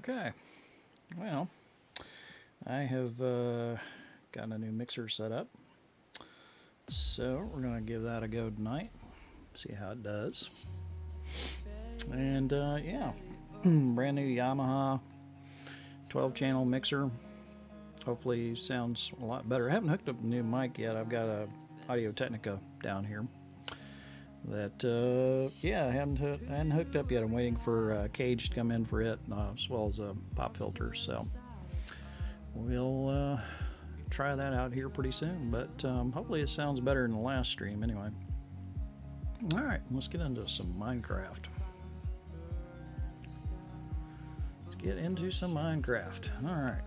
Okay, well, I have got a new mixer set up, so we're going to give that a go tonight, see how it does. And yeah, brand new Yamaha 12 channel mixer. Hopefully sounds a lot better. I haven't hooked up a new mic yet. I've got a Audio Technica down here that yeah, I hadn't hooked up yet. I'm waiting for Cage to come in for it, as well as a pop filter. So we'll try that out here pretty soon. But hopefully it sounds better than the last stream. Anyway, all right, let's get into some Minecraft. Get into some Minecraft. All right.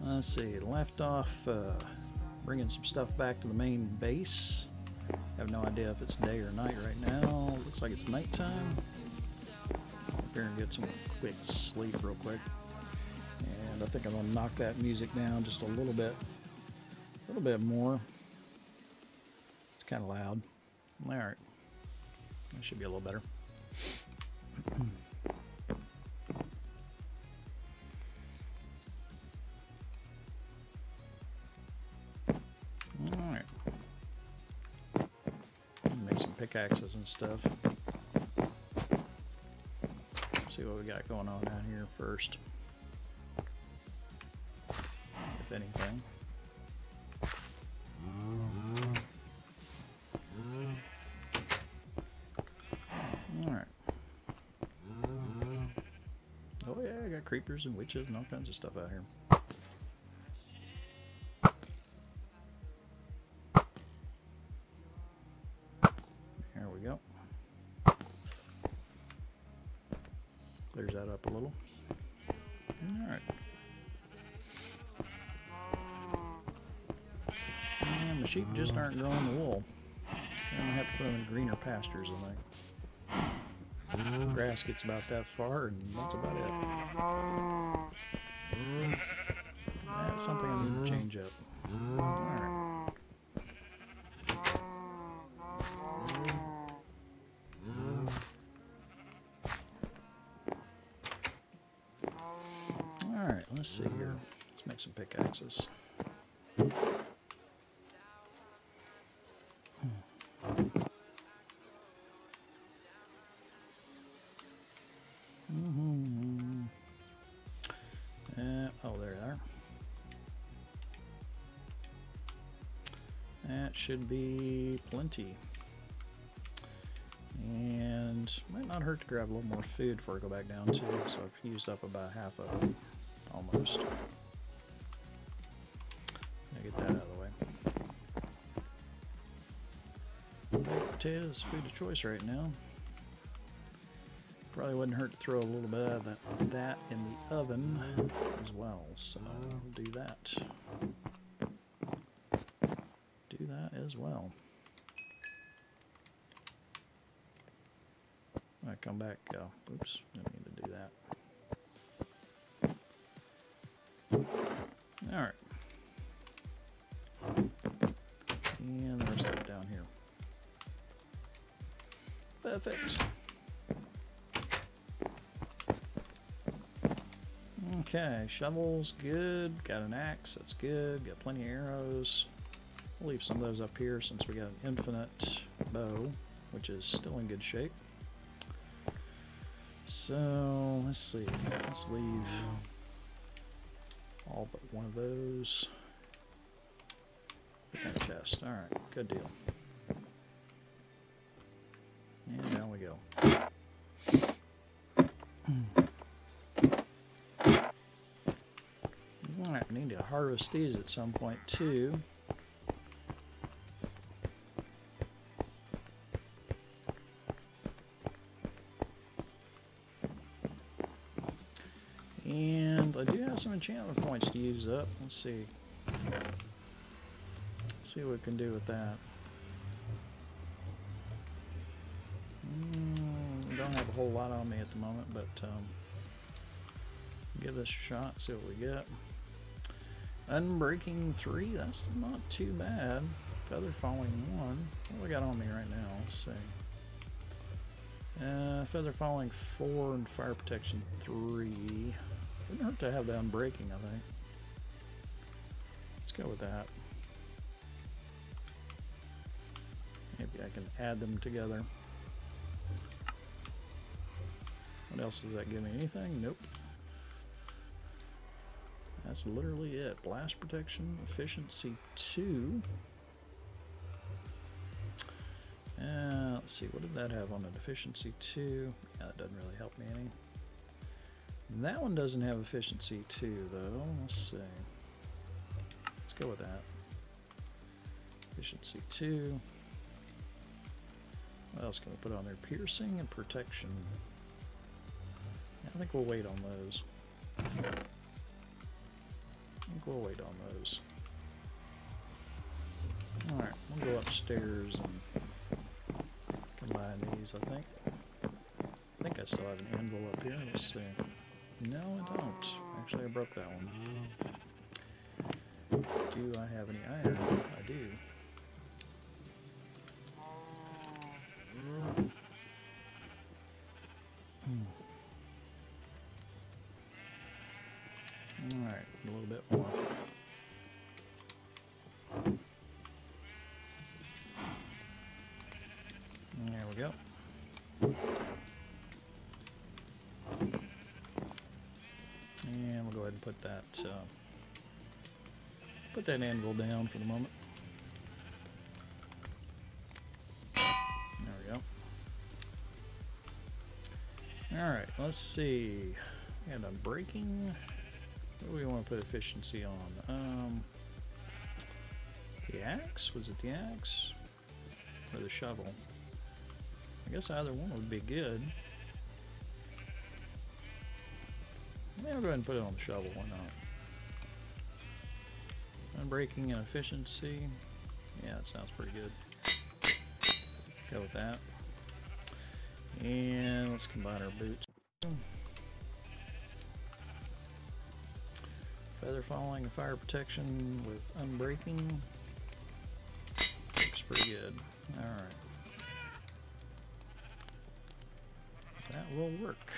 Let's see. Left off bringing some stuff back to the main base. Have no idea if it's day or night right now. Looks like it's nighttime. Up here and get some quick sleep real quick. And I think I'm gonna knock that music down just a little bit more. It's kind of loud. All right. That should be a little better. Pickaxes and stuff. Let's see what we got going on down here first, if anything. Alright. Oh yeah, I got creepers and witches and all kinds of stuff out here. Clears that up a little. Alright. And the sheep just aren't growing the wool. I'm going to have to put them in greener pastures, I think. Grass gets about that far, and that's about it. That's something I need to change up. Alright. Alright, let's see here. Let's make some pickaxes. Oh, there they are. That should be plenty. And might not hurt to grab a little more food before I go back down too. So I've used up about half of it. Almost. Get that out of the way. Potatoes, food of choice right now. Probably wouldn't hurt to throw a little bit of that in the oven as well. So we'll do that. Do that as well. I come back. Oops, didn't mean to do that. Alright. And the rest of it down here. Perfect. Okay, shovels, good. Got an axe, that's good. Got plenty of arrows. We'll leave some of those up here since we got an infinite bow, which is still in good shape. So, let's see. Let's leave all but one of those. Put that chest. Alright, good deal. And down we go. Alright, we need to harvest these at some point too. And I do have some enchantment points to use up. Let's see. Let's see what we can do with that. Don't have a whole lot on me at the moment, but give this a shot, see what we get. Unbreaking 3, that's not too bad. Feather falling 1. What do we got on me right now? Let's see. Feather falling 4 and fire protection 3. Wouldn't hurt to have the unbreaking, I think. Let's go with that. Maybe I can add them together. What else does that give me? Anything? Nope. That's literally it. Blast protection, efficiency 2. Let's see, what did that have on it? Efficiency 2. Yeah, that doesn't really help me any. That one doesn't have efficiency 2, though. Let's see. Let's go with that. Efficiency 2. What else can we put on there? Piercing and protection. I think we'll wait on those. I think we'll wait on those. Alright, we'll go upstairs and combine these, I think. I think I still have an anvil up here. Let's see. No, I don't. Actually, I broke that one. Do I have any iron? I do. Alright, a little bit more. There we go. And we'll go ahead and put that anvil down for the moment. There we go. Alright, let's see. And I'm breaking. What do we want to put efficiency on? The axe? Was it the axe? Or the shovel? I guess either one would be good. Yeah, I'll go ahead and put it on the shovel, why not? Unbreaking and efficiency. Yeah, that sounds pretty good. Go with that. And let's combine our boots. Feather falling and fire protection with unbreaking. Looks pretty good. Alright. That will work.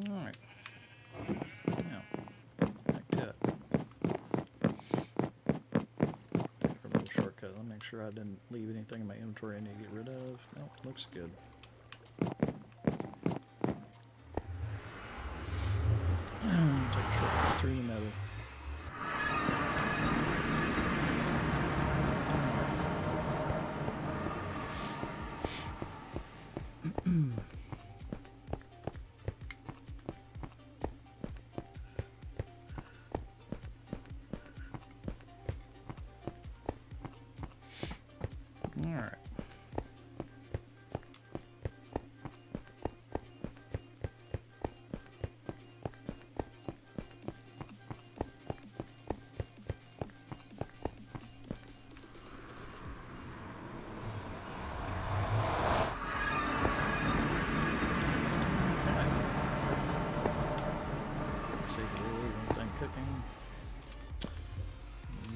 Alright. Now, like that. Take a little shortcut. Let me make sure I didn't leave anything in my inventory I need to get rid of. Nope, looks good. Take a shortcut through the nether. Alright. Let's see if we'll leave anything cooking.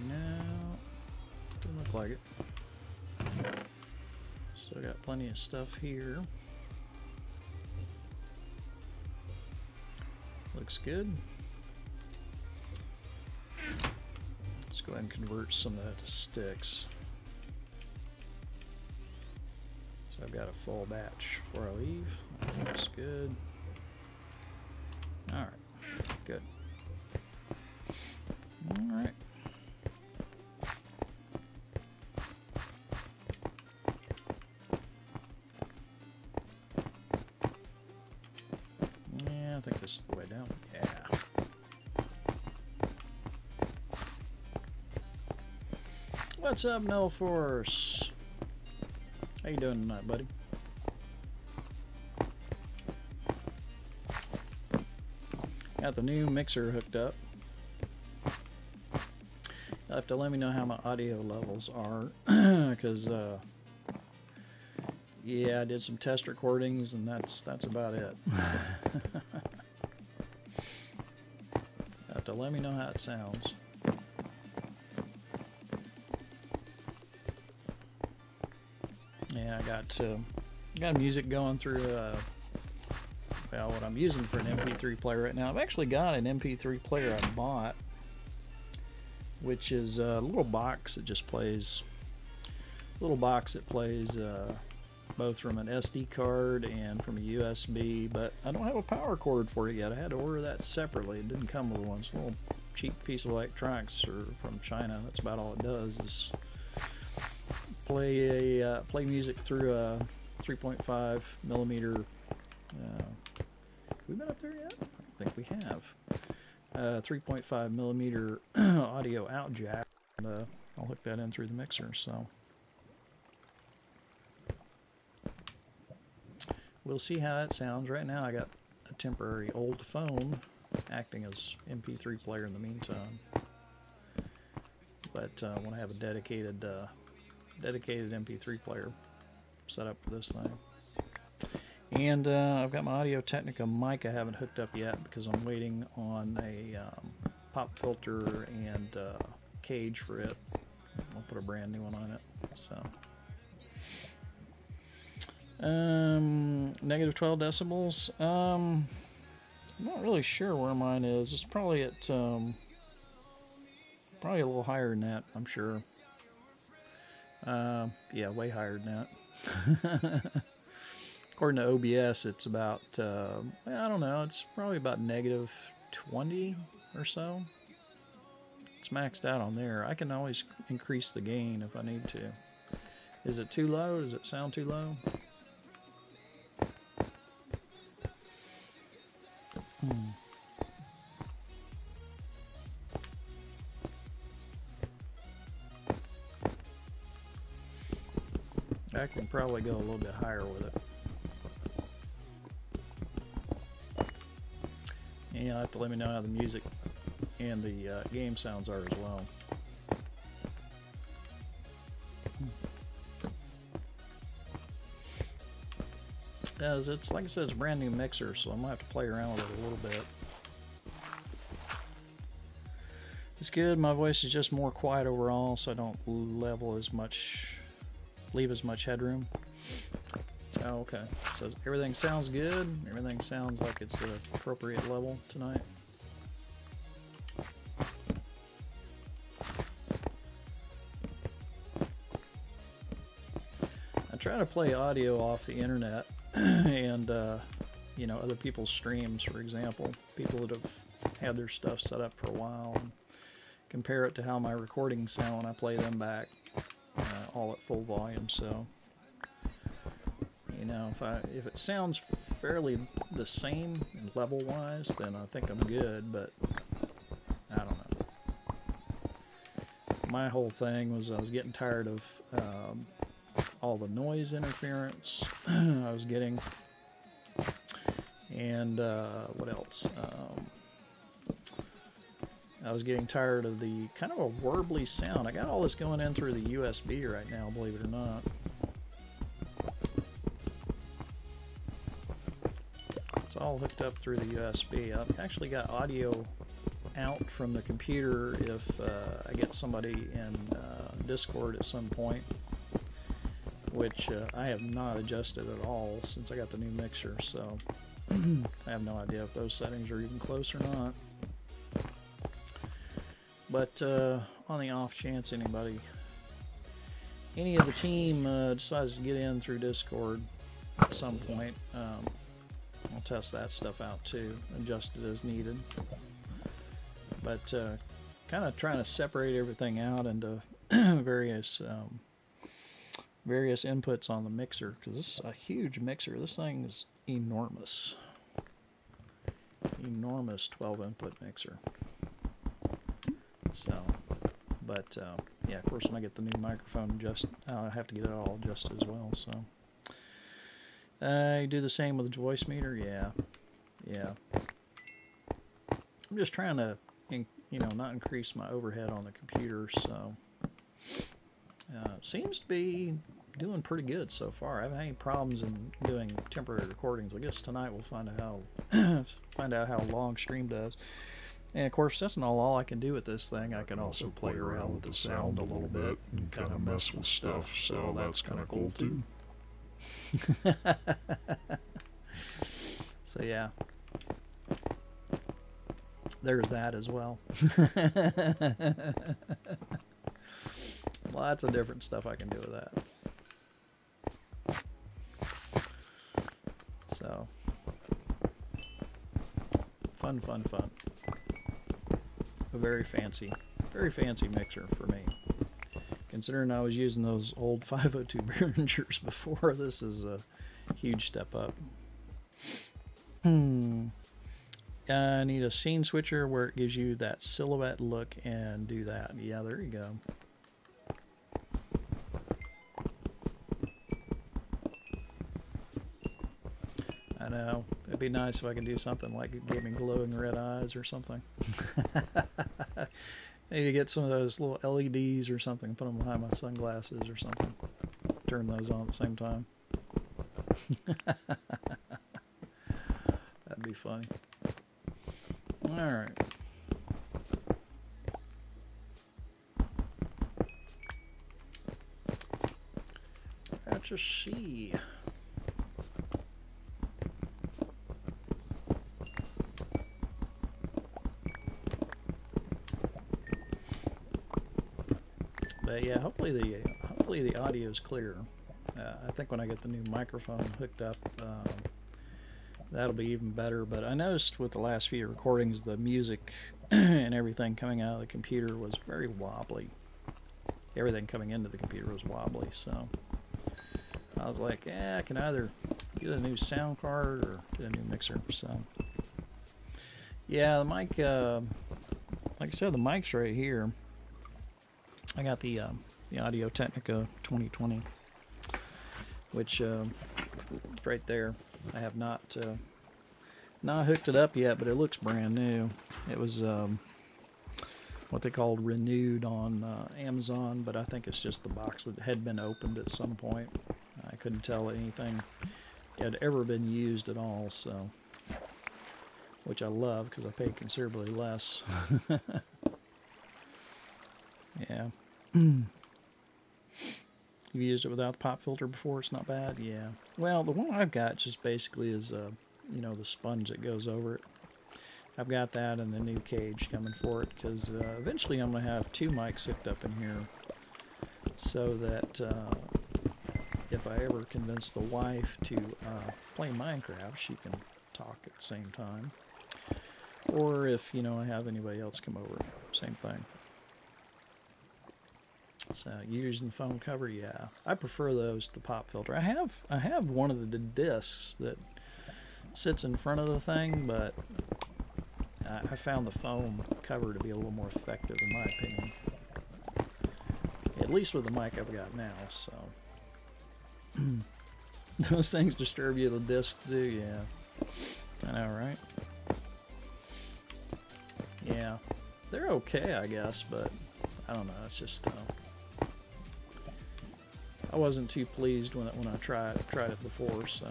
No, doesn't look like it. Still got plenty of stuff here. Looks good. Let's go ahead and convert some of that to sticks. So I've got a full batch before I leave. That looks good. Alright, good. Alright. Yeah, I think this is the way down. Yeah. What's up, No Force? How you doing tonight, buddy? Got the new mixer hooked up. You'll have to let me know how my audio levels are, because yeah, I did some test recordings, and that's about it. You'll have to let me know how it sounds. Yeah, I got music going through well, what I'm using for an MP3 player right now. I've actually got an MP3 player I bought, which is a little box that just plays, both from an SD card and from a USB, but I don't have a power cord for it yet. I had to order that separately. It didn't come with one. It's a little cheap piece of electronics from China. That's about all it does, is play music through a 3.5 millimeter. Have we been up there yet? I don't think we have. 3.5 millimeter audio out jack. And, I'll hook that in through the mixer. So we'll see how it sounds. Right now, I got a temporary old phone acting as MP3 player in the meantime. But I want to have a dedicated MP3 player set up for this thing. And I've got my Audio Technica mic I haven't hooked up yet because I'm waiting on a pop filter and cage for it. I'll put a brand new one on it. So negative 12 decibels. I'm not really sure where mine is. It's probably at probably a little higher than that, I'm sure. Yeah, way higher than that. According to OBS, it's about, I don't know, it's probably about negative 20 or so. It's maxed out on there. I can always increase the gain if I need to. Is it too low? Does it sound too low? I can probably go a little bit higher with it. And you'll have to let me know how the music and the game sounds are as well. As it's, like I said, it's a brand new mixer, so I'm going to have to play around with it a little bit. It's good. My voice is just more quiet overall, so I don't leave as much headroom. Oh, okay. So everything sounds good. Everything sounds like it's at an appropriate level tonight. I try to play audio off the internet and, you know, other people's streams, for example. People that have had their stuff set up for a while, and compare it to how my recordings sound when I play them back, all at full volume. So, you know, if it sounds fairly the same level-wise, then I think I'm good, but I don't know. My whole thing was I was getting tired of all the noise interference I was getting, and what else? I was getting tired of the kind of a warbly sound. I got all this going in through the USB right now, believe it or not. It's all hooked up through the USB. I've actually got audio out from the computer if I get somebody in Discord at some point, which I have not adjusted at all since I got the new mixer, so I have no idea if those settings are even close or not. But on the off chance any of the team decides to get in through Discord at some point, I'll test that stuff out too, adjust it as needed. But kind of trying to separate everything out into various inputs on the mixer, because this is a huge mixer. This thing is enormous. Enormous 12 input mixer. So, but yeah, of course when I get the new microphone I have to get it all adjusted as well. So you do the same with the voice meter. Yeah. I'm just trying to, you know, not increase my overhead on the computer. So seems to be doing pretty good so far. I haven't had any problems in doing temporary recordings. I guess tonight we'll find out how long stream does. And of course, that's not all I can do with this thing. I can also play around with the sound a little bit and kind of mess with stuff, so that's kind of cool too. So yeah, there's that as well. Lots of different stuff I can do with that. So fun. A very fancy mixer for me. Considering I was using those old 502 Behringers before, this is a huge step up. I need a scene switcher where it gives you that silhouette look and do that. Yeah, there you go. I know. It'd be nice if I could do something like it gave me glowing red eyes or something. Maybe get some of those little LEDs or something, put them behind my sunglasses or something. Turn those on at the same time. That'd be funny. Alright. Let's just see. But yeah, hopefully the audio is clear. I think when I get the new microphone hooked up, that'll be even better. But I noticed with the last few recordings, the music and everything coming out of the computer was very wobbly. Everything coming into the computer was wobbly, so I was like, yeah, I can either get a new sound card or get a new mixer. So yeah, the mic, like I said, the mic's right here. I got the Audio-Technica 2020, which right there. I have not hooked it up yet, but it looks brand new. It was what they called renewed on Amazon, but I think it's just the box had been opened at some point. I couldn't tell anything had ever been used at all, so, which I love because I paid considerably less. Yeah. You've used it without the pop filter before? It's not bad? Yeah. Well, the one I've got just basically is, you know, the sponge that goes over it. I've got that and the new cage coming for it because eventually I'm going to have two mics hooked up in here so that if I ever convince the wife to play Minecraft, she can talk at the same time. Or if, you know, I have anybody else come over, same thing. So using the phone cover, yeah, I prefer those to the pop filter. I have one of the discs that sits in front of the thing, but I found the foam cover to be a little more effective in my opinion. At least with the mic I've got now. So those things disturb you. The discs do, yeah. I know, right? Yeah, they're okay, I guess, but I don't know. It's just. I wasn't too pleased when I tried it before, so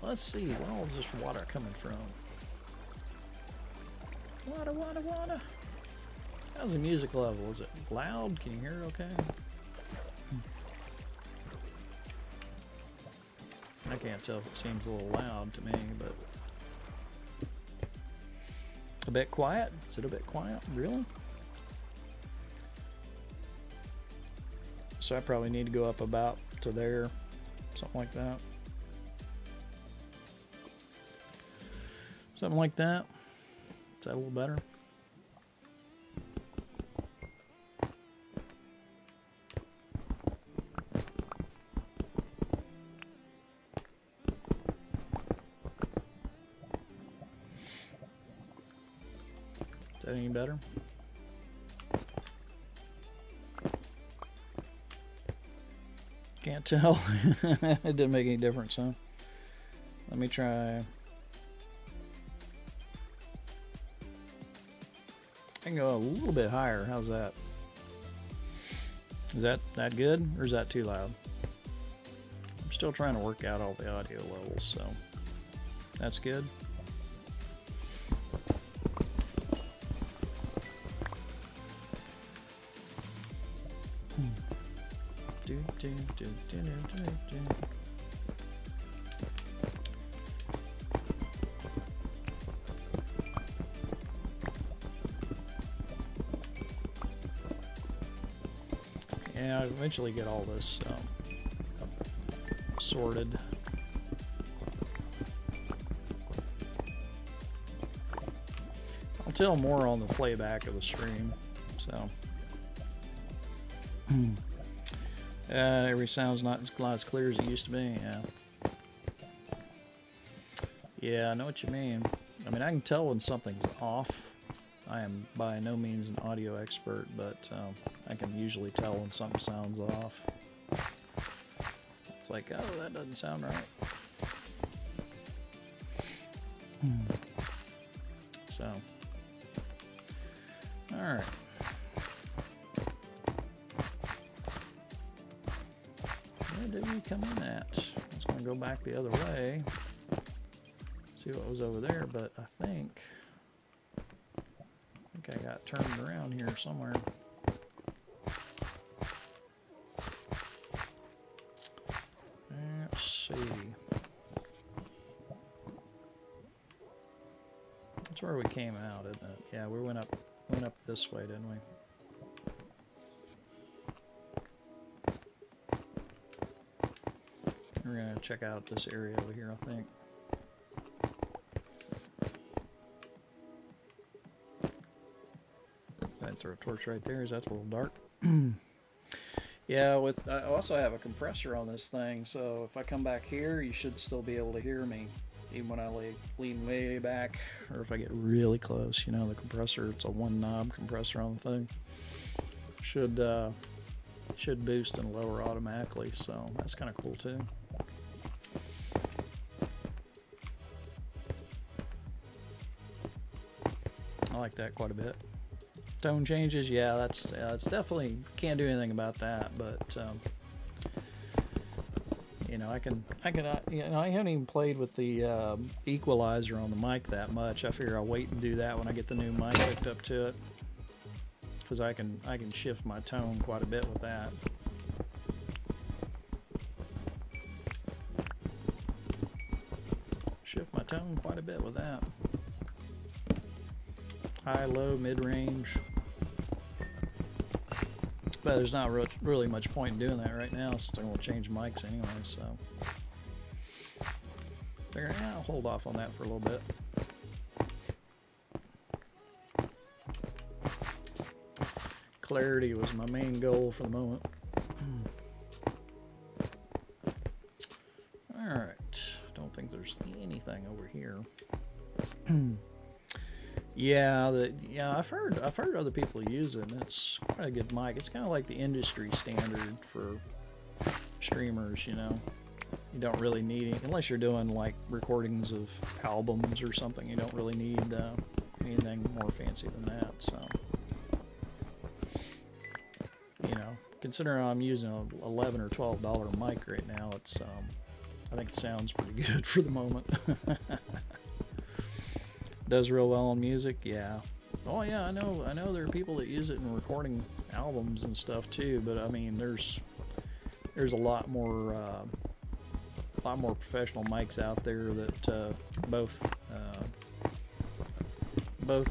let's see, where all is this water coming from? Water. How's the music level? Is it loud? Can you hear it okay? I can't tell if it seems a little loud to me, but a bit quiet? Is it a bit quiet? Really? So I probably need to go up about to there, something like that. Something like that. Is that a little better? Is that any better? Can't tell. It didn't make any difference, huh? Let me try. I can go a little bit higher. How's that? Is that good, or is that too loud? I'm still trying to work out all the audio levels, so that's good. Yeah, I'll eventually get all this sorted. I'll tell more on the playback of the stream, so. Every sound's not as clear as it used to be, yeah. Yeah, I know what you mean. I mean, I can tell when something's off. I am by no means an audio expert, but I can usually tell when something sounds off. It's like, oh, that doesn't sound right. So, all right. Where did we come in at? I was going to go back the other way, see what was over there, but I think I got turned around here somewhere. Let's see. That's where we came out, isn't it? Yeah, we went up this way, didn't we? We're gonna check out this area over here, I think. I'd throw a torch right there. Is that a little dark? Yeah, I also have a compressor on this thing, so if I come back here, you should still be able to hear me, even when I lean way back, or if I get really close. You know, the compressor, it's a one knob compressor on the thing. Should boost and lower automatically, so that's kind of cool too. I like that quite a bit. Tone changes, yeah, that's definitely, can't do anything about that, but you know, you know, I haven't even played with the equalizer on the mic that much. I figure I'll wait and do that when I get the new mic hooked up to it, because I can shift my tone quite a bit with that. Shift my tone quite a bit with that. High, low, mid-range. But there's not really much point in doing that right now, since I'm going to change mics anyway, so. Figure, yeah, I'll hold off on that for a little bit. Clarity was my main goal for the moment. Alright, don't think there's anything over here. Yeah, I've heard other people use it, and it's quite a good mic. It's kind of like the industry standard for streamers, you know. You don't really need it, unless you're doing like recordings of albums or something. You don't really need anything more fancy than that. So, you know, considering I'm using a $11 or $12 mic right now, it's I think it sounds pretty good for the moment. Does real well on music, yeah. Oh yeah, I know there are people that use it in recording albums and stuff too, but I mean there's a lot more professional mics out there that both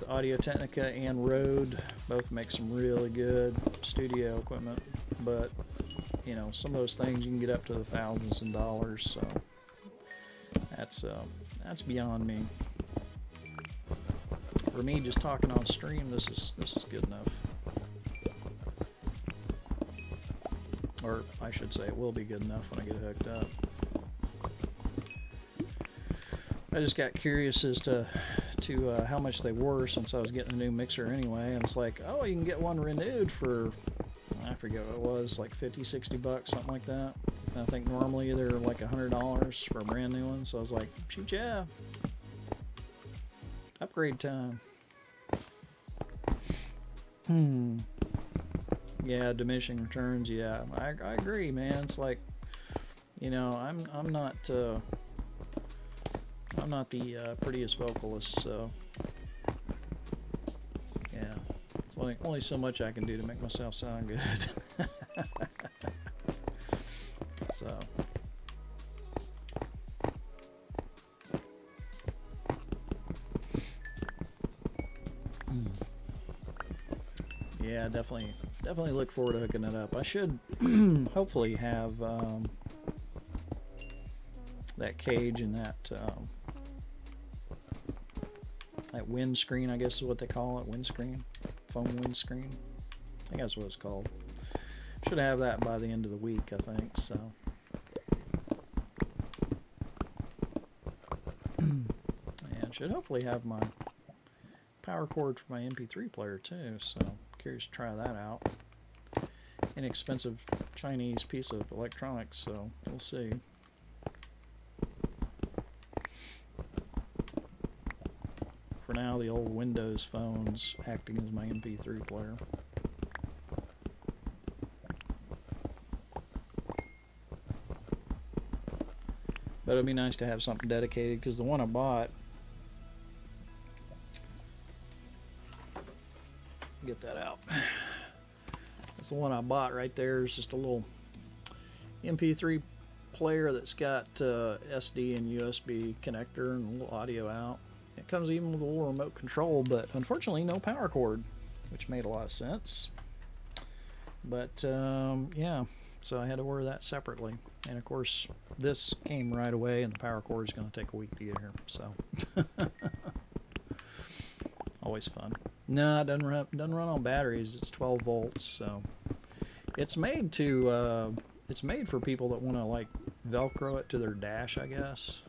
Audio-Technica and Rode both make some really good studio equipment, but you know, some of those things you can get up to the thousands of dollars, so that's beyond me. For me, just talking on stream, this is good enough. Or I should say, it will be good enough when I get hooked up. I just got curious as to how much they were, since I was getting a new mixer anyway, and it's like, oh, you can get one renewed for, I forget what it was, like 50, 60 bucks, something like that. And I think normally they're like $100 for a brand new one, so I was like, shoot, yeah. Upgrade time. Yeah, diminishing returns. Yeah, I agree, man. It's like, you know, I'm not the prettiest vocalist, so yeah, it's only so much I can do to make myself sound good. Yeah, definitely look forward to hooking it up. I should hopefully have that cage and that that windscreen, I guess is what they call it, windscreen, foam windscreen. I think that's what it's called. Should have that by the end of the week, I think. So. And should hopefully have my power cord for my MP3 player too, so curious to try that out. Inexpensive Chinese piece of electronics, so we'll see. For now, the old Windows phone's acting as my MP3 player. But it'd be nice to have something dedicated, because the one I bought, get that out. That's the one I bought right there. It's just a little MP3 player that's got SD and USB connector and a little audio out. It comes even with a little remote control, but unfortunately no power cord, which made a lot of sense. But yeah, so I had to order that separately. And of course, this came right away, and the power cord is going to take a week to get here. So always fun. No, it doesn't run on batteries. It's 12 volts, so it's made to it's made for people that want to like Velcro it to their dash, I guess.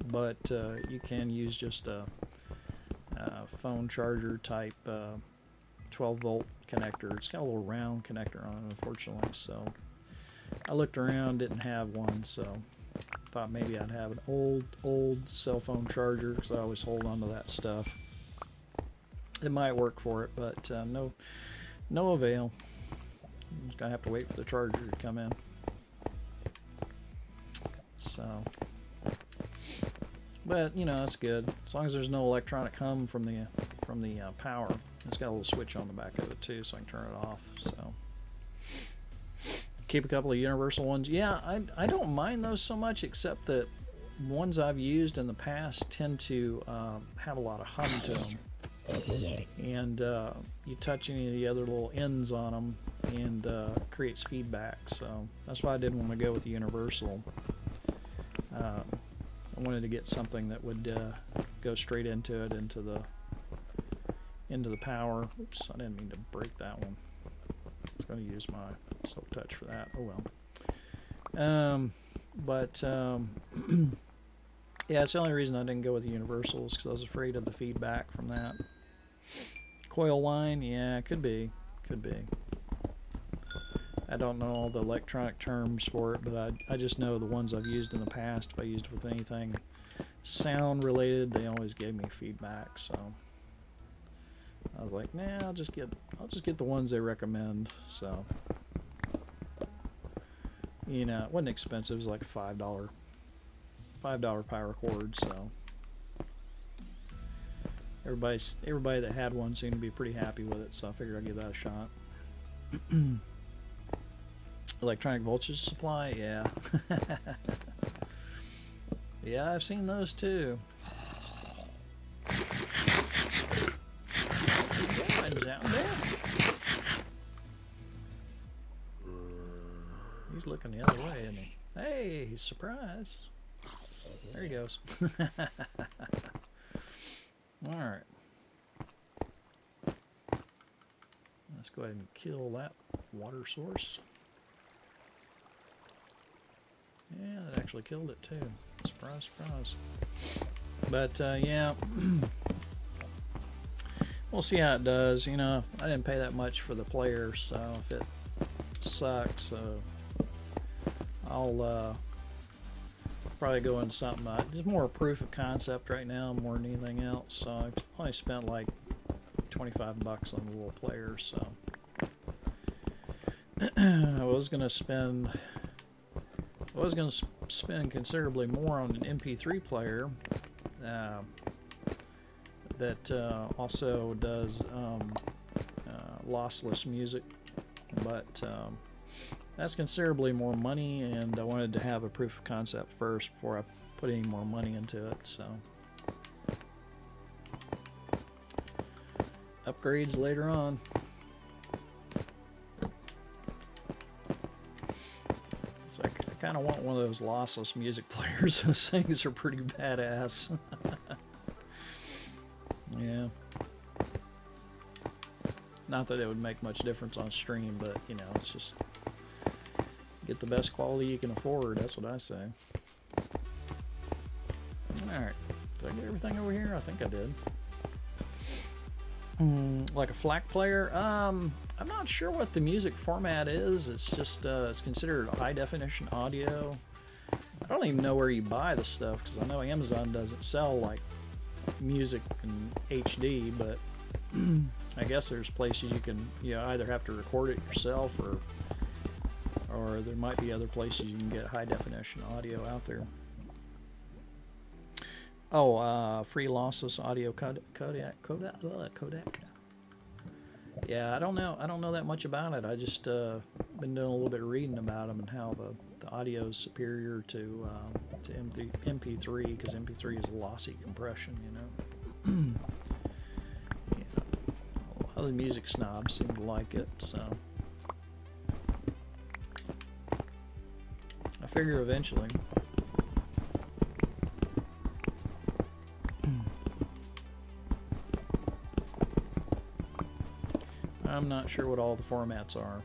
But you can use just a phone charger type 12 volt connector. It's got a little round connector on it, unfortunately. So I looked around, didn't have one, so thought maybe I'd have an old cell phone charger, because I always hold on to that stuff. It might work for it, but no avail. I'm just gonna have to wait for the charger to come in. So, but you know, that's good as long as there's no electronic hum from the power. It's got a little switch on the back of it too, so I can turn it off. So, keep a couple of universal ones. Yeah, I don't mind those so much, except that ones I've used in the past tend to have a lot of hum to them. And you touch any of the other little ends on them, and creates feedback. So that's why I didn't want to go with the universal. I wanted to get something that would go straight into it, into the power. Oops, I didn't mean to break that one. I was going to use my Silk Touch for that. Oh well. Yeah, it's the only reason I didn't go with the universals, because I was afraid of the feedback from that. Coil line, yeah, could be. I don't know all the electronic terms for it, but I just know the ones I've used in the past. If I used it with anything sound related, they always gave me feedback. So I was like, nah, I'll just get the ones they recommend. So, you know, it wasn't expensive. It was like $5 power cord. So everybody that had one seemed to be pretty happy with it. So I figured I'd give that a shot. Electronic voltage supply, yeah. Yeah, I've seen those too. One's out there. He's looking the other way, isn't he? Hey, surprise. There he goes. Alright. Let's go ahead and kill that water source. Yeah, that actually killed it too. Surprise, surprise. But yeah, we'll see how it does. You know, I didn't pay that much for the player, so if it sucks, I'll probably go into something. It's more a proof of concept right now, more than anything else. So I only spent like 25 bucks on the little player. So I was gonna spend considerably more on an MP3 player that also does lossless music, but that's considerably more money, and I wanted to have a proof of concept first before I put any more money into it. So upgrades later on. kind of want one of those lossless music players. Those things are pretty badass. Yeah. Not that it would make much difference on stream, but, you know, it's just get the best quality you can afford. That's what I say. Alright. Did I get everything over here? I think I did. Like a FLAC player? I'm not sure what the music format is. It's just, it's considered high definition audio. I don't even know where you buy the stuff, because I know Amazon doesn't sell, like, music in HD, but I guess there's places you can, either have to record it yourself, or there might be other places you can get high definition audio out there. Oh, free lossless audio Kodak. Yeah, I don't know that much about it. I just been doing a little bit of reading about them and how the audio is superior to MP3, because MP3 is lossy compression, you know. Yeah. A lot of the music snobs seem to like it, so I figure eventually. I'm not sure what all the formats are.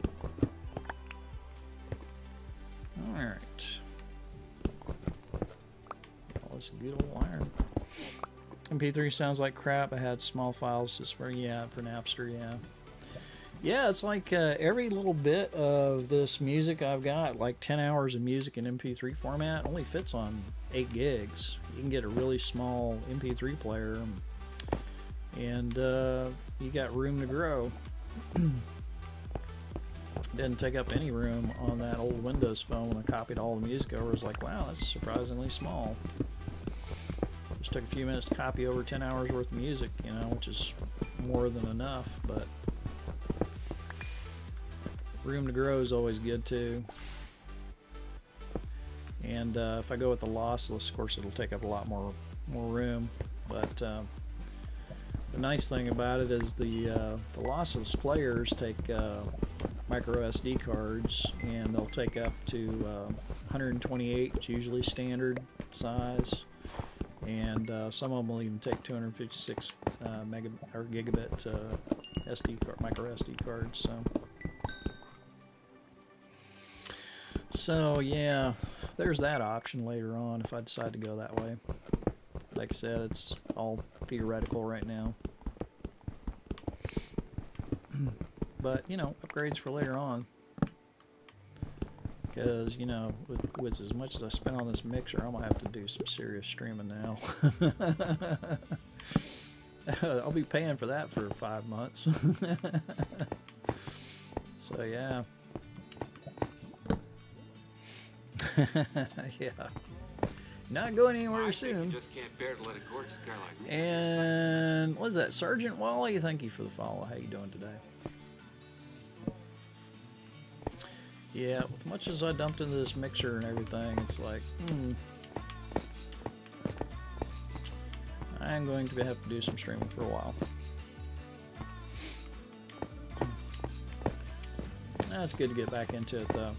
Alright. Oh, this is a good old iron. MP3 sounds like crap. I had small files just for Napster, yeah. Yeah, it's like every little bit of this music I've got, like 10 hours of music in MP3 format, only fits on 8 gigs. You can get a really small MP3 player, and you got room to grow. Didn't take up any room on that old Windows phone when I copied all the music over. I was like, wow, that's surprisingly small. Just took a few minutes to copy over 10 hours worth of music, you know, which is more than enough, but room to grow is always good too. And if I go with the lossless, of course it'll take up a lot more room, but the nice thing about it is the lossless players take micro SD cards, and they'll take up to 128, it's usually standard size, and some of them will even take 256 gigabit SD card, micro SD cards. So yeah, there's that option later on if I decide to go that way. Like I said, it's all theoretical right now. But, you know, upgrades for later on. Because, you know, with as much as I spent on this mixer, I'm going to have to do some serious streaming now. I'll be paying for that for 5 months. So, yeah. Yeah. Not going anywhere soon. You just can't bear to let a gorgeous guy like me. And what is that, Sergeant Wally? Thank you for the follow. How you doing today? Yeah, with much as I dumped into this mixer and everything, it's like, I'm going to have to do some streaming for a while. It's good to get back into it, though.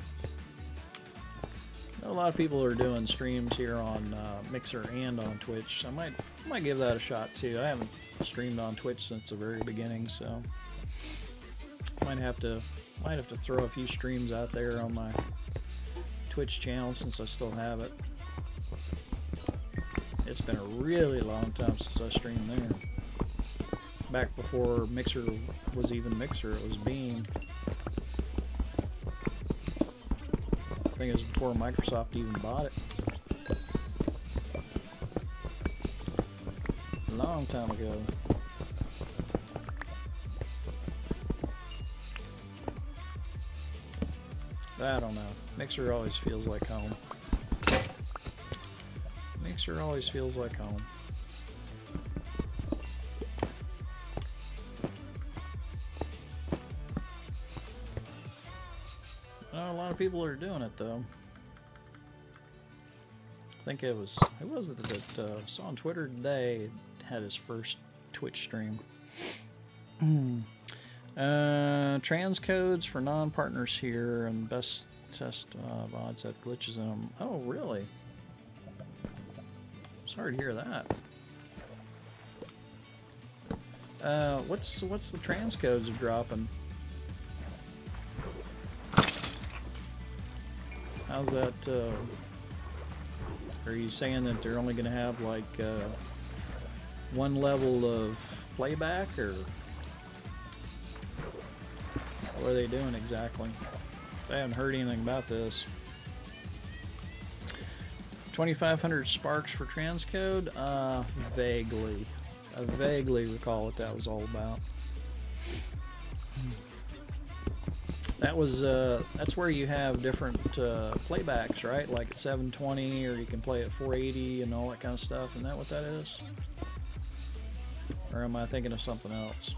A lot of people are doing streams here on Mixer and on Twitch, so I might give that a shot too. I haven't streamed on Twitch since the very beginning, so might have to throw a few streams out there on my Twitch channel since I still have it. It's been a really long time since I streamed there. Back before Mixer was even Mixer, it was Beam. I think it was before Microsoft even bought it. A long time ago. I don't know. Mixer always feels like home. Mixer always feels like home. A lot of people are doing it though. I think who was it that saw on Twitter today had his first Twitch stream. Transcodes for non-partners here, and best test VODs have glitches in them. Oh, really? Sorry to hear that. What's the transcodes are dropping? How's that? Are you saying that they're only going to have like one level of playback, or what are they doing exactly? I haven't heard anything about this. 2,500 sparks for transcode? Vaguely. I vaguely recall what that was all about. That was, that's where you have different playbacks, right? Like at 720, or you can play at 480 and all that kind of stuff. Isn't that what that is? Or am I thinking of something else?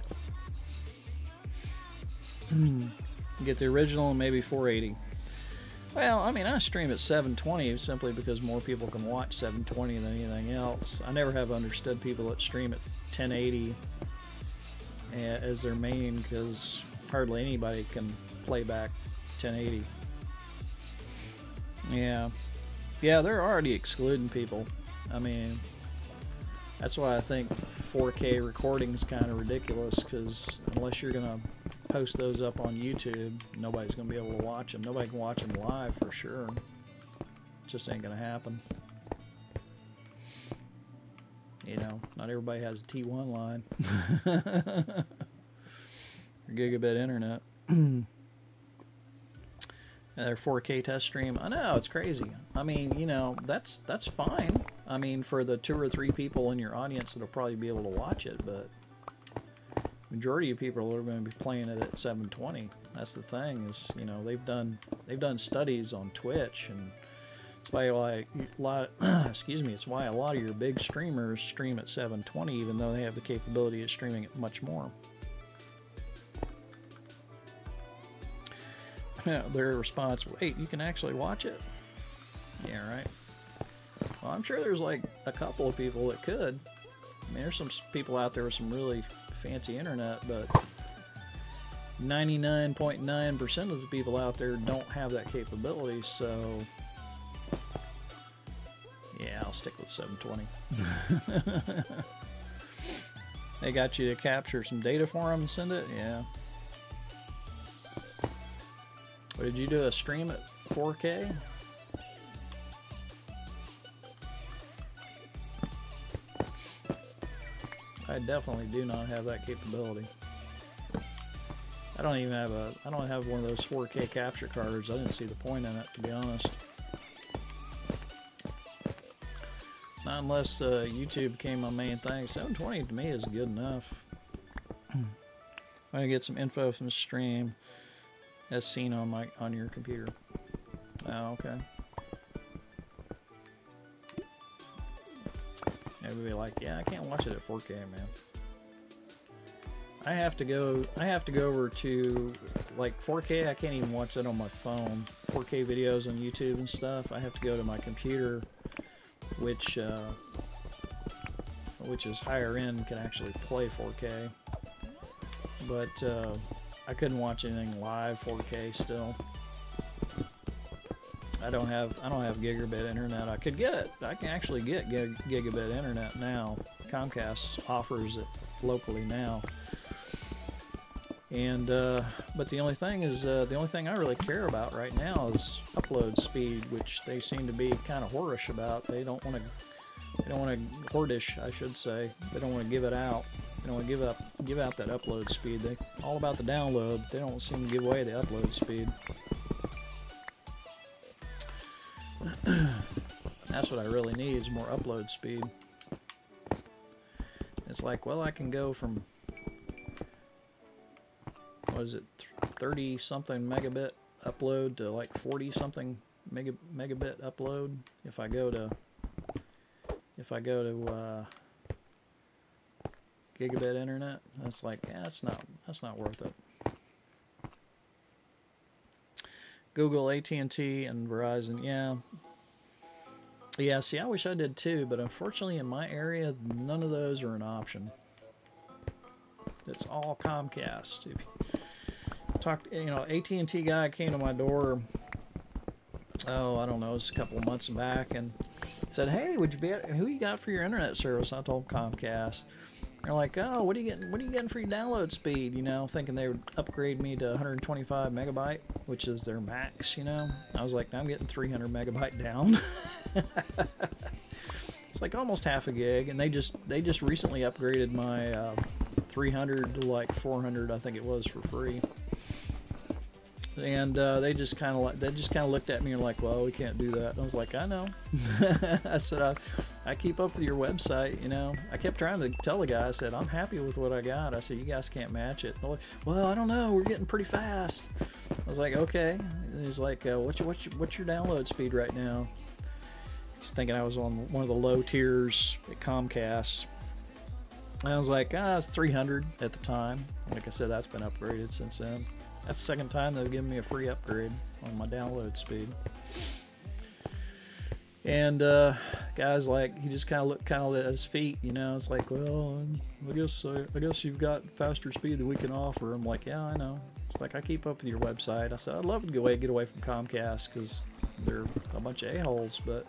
Get the original and maybe 480. Well, I mean, I stream at 720 simply because more people can watch 720 than anything else. I never have understood people that stream at 1080 as their main, because hardly anybody can play back 1080. Yeah, they're already excluding people. I mean, that's why I think 4K recording is kind of ridiculous, because unless you're gonna post those up on YouTube, nobody's gonna be able to watch them. Nobody can watch them live for sure. It just ain't gonna happen. You know, not everybody has a T1 line or gigabit internet. Their 4K test stream. I know, it's crazy. I mean, you know, that's fine. I mean, for the 2 or 3 people in your audience that'll probably be able to watch it, but majority of people are going to be playing it at 720. That's the thing, is, you know, they've done studies on Twitch, and it's why it's why a lot of your big streamers stream at 720, even though they have the capability of streaming it much more. Yeah, their response, wait, you can actually watch it? Yeah, right. Well, I'm sure there's like a couple of people that could. I mean, there's some people out there with some really fancy internet, but 99.9% of the people out there don't have that capability, so yeah, I'll stick with 720. They got you to capture some data for them and send it? Yeah. What, did you do a stream at 4K? I definitely do not have that capability. I don't have one of those 4K capture cards. I didn't see the point in it, to be honest. Not unless YouTube became my main thing. 720 to me is good enough. I'm gonna get some info from the stream as seen on your computer. Oh, okay. Everybody like, yeah, I can't watch it at 4K, man. I have to go over to, like, 4K. I can't even watch that on my phone. 4K videos on YouTube and stuff. I have to go to my computer, which is higher end, can actually play 4K. But I couldn't watch anything live 4K still. I don't have gigabit internet. I could get it. I can actually get gigabit internet now. Comcast offers it locally now. And but the only thing I really care about right now is upload speed, which they seem to be kind of whorish about. They don't want to hoardish, I should say. They don't want to give it out. They don't want to give out that upload speed. They all about the download. They don't seem to give away the upload speed. That's what I really need, is more upload speed. It's like, well, I can go from, what is it, 30 something megabit upload to like 40 something megabit upload if I go to gigabit internet. That's like, yeah, that's not worth it. Google, AT&T, and Verizon, yeah. See, I wish I did too, but unfortunately in my area, none of those are an option. It's all Comcast. If you talk, you know, AT&T guy came to my door oh, I don't know, it was a couple of months back, and said, hey, would you be, who you got for your internet service? I told Comcast. They're like, oh, what are you getting for your download speed? You know, thinking they would upgrade me to 125 megabyte, which is their max. You know, I was like, I'm getting 300 megabyte down. It's like almost half a gig, and they just recently upgraded my 300 to like 400, I think it was, for free. And they just kind of looked at me and were like, well, we can't do that. And I was like, I know. I said, I keep up with your website, you know. I kept trying to tell the guy, I said, I'm happy with what I got. I said, you guys can't match it. Like, well, I don't know, we're getting pretty fast. I was like, okay. And he's like, what's your download speed right now? He's thinking I was on one of the low tiers at Comcast. And I was like, it's 300 at the time. Like I said, that's been upgraded since then. That's the second time they've given me a free upgrade on my download speed. And guys, like, he just kind of looked at his feet, you know. It's like, well, I guess you've got faster speed than we can offer. I'm like, yeah, I know. It's like, I keep up with your website. I said, I'd love to get away from Comcast because they're a bunch of a-holes, but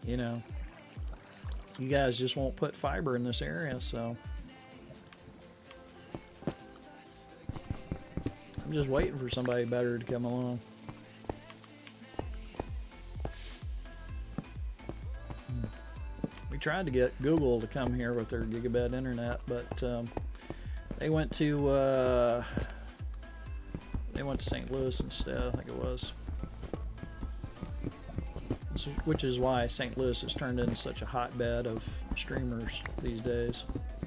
you know, you guys just won't put fiber in this area, so I'm just waiting for somebody better to come along. We tried to get Google to come here with their gigabit internet, but they went to St. Louis instead, I think it was. Which is why St. Louis has turned into such a hotbed of streamers these days.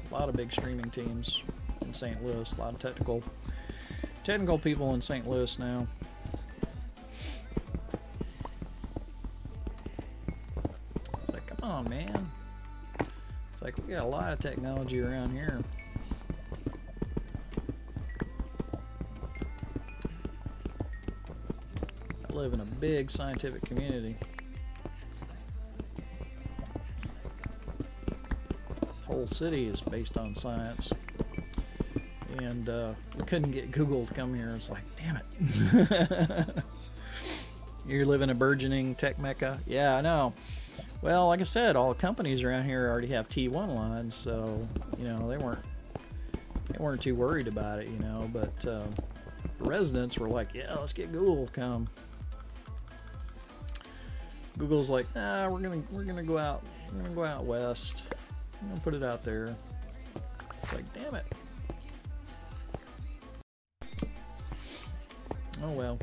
A lot of big streaming teams in St. Louis, a lot of technical people in St. Louis now. It's like, come on, man. It's like, we got a lot of technology around here. I live in a big scientific community. Whole city is based on science, and we couldn't get Google to come here. It's like, damn it. You live in a burgeoning tech mecca. Yeah, I know. Well, like I said, all the companies around here already have T1 lines, so you know they weren't too worried about it, you know. But the residents were like, yeah, let's get Google to come. Google's like, nah, we're gonna go out west. I'm gonna put it out there. It's like, damn it. Oh well.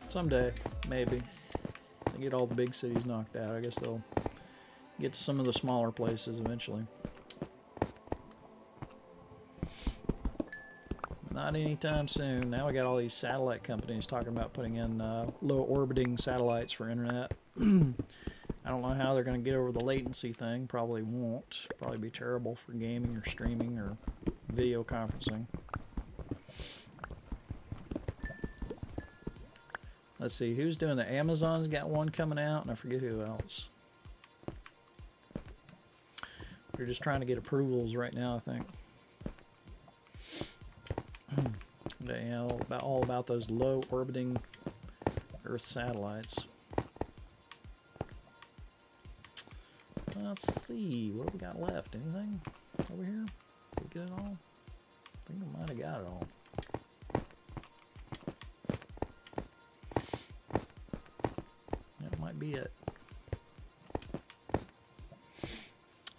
Someday, maybe. They get all the big cities knocked out. I guess they'll get to some of the smaller places eventually. Not anytime soon. Now we got all these satellite companies talking about putting in low orbiting satellites for internet. I don't know how they're going to get over the latency thing. Probably won't. Probably be terrible for gaming or streaming or video conferencing. Let's see, who's doing the Amazon's got one coming out, and I forget who else. They're just trying to get approvals right now, I think. You know, all about those low orbiting Earth satellites. Let's see, what have we got left? Anything over here? Did we get it all? I think we might have got it all. That might be it.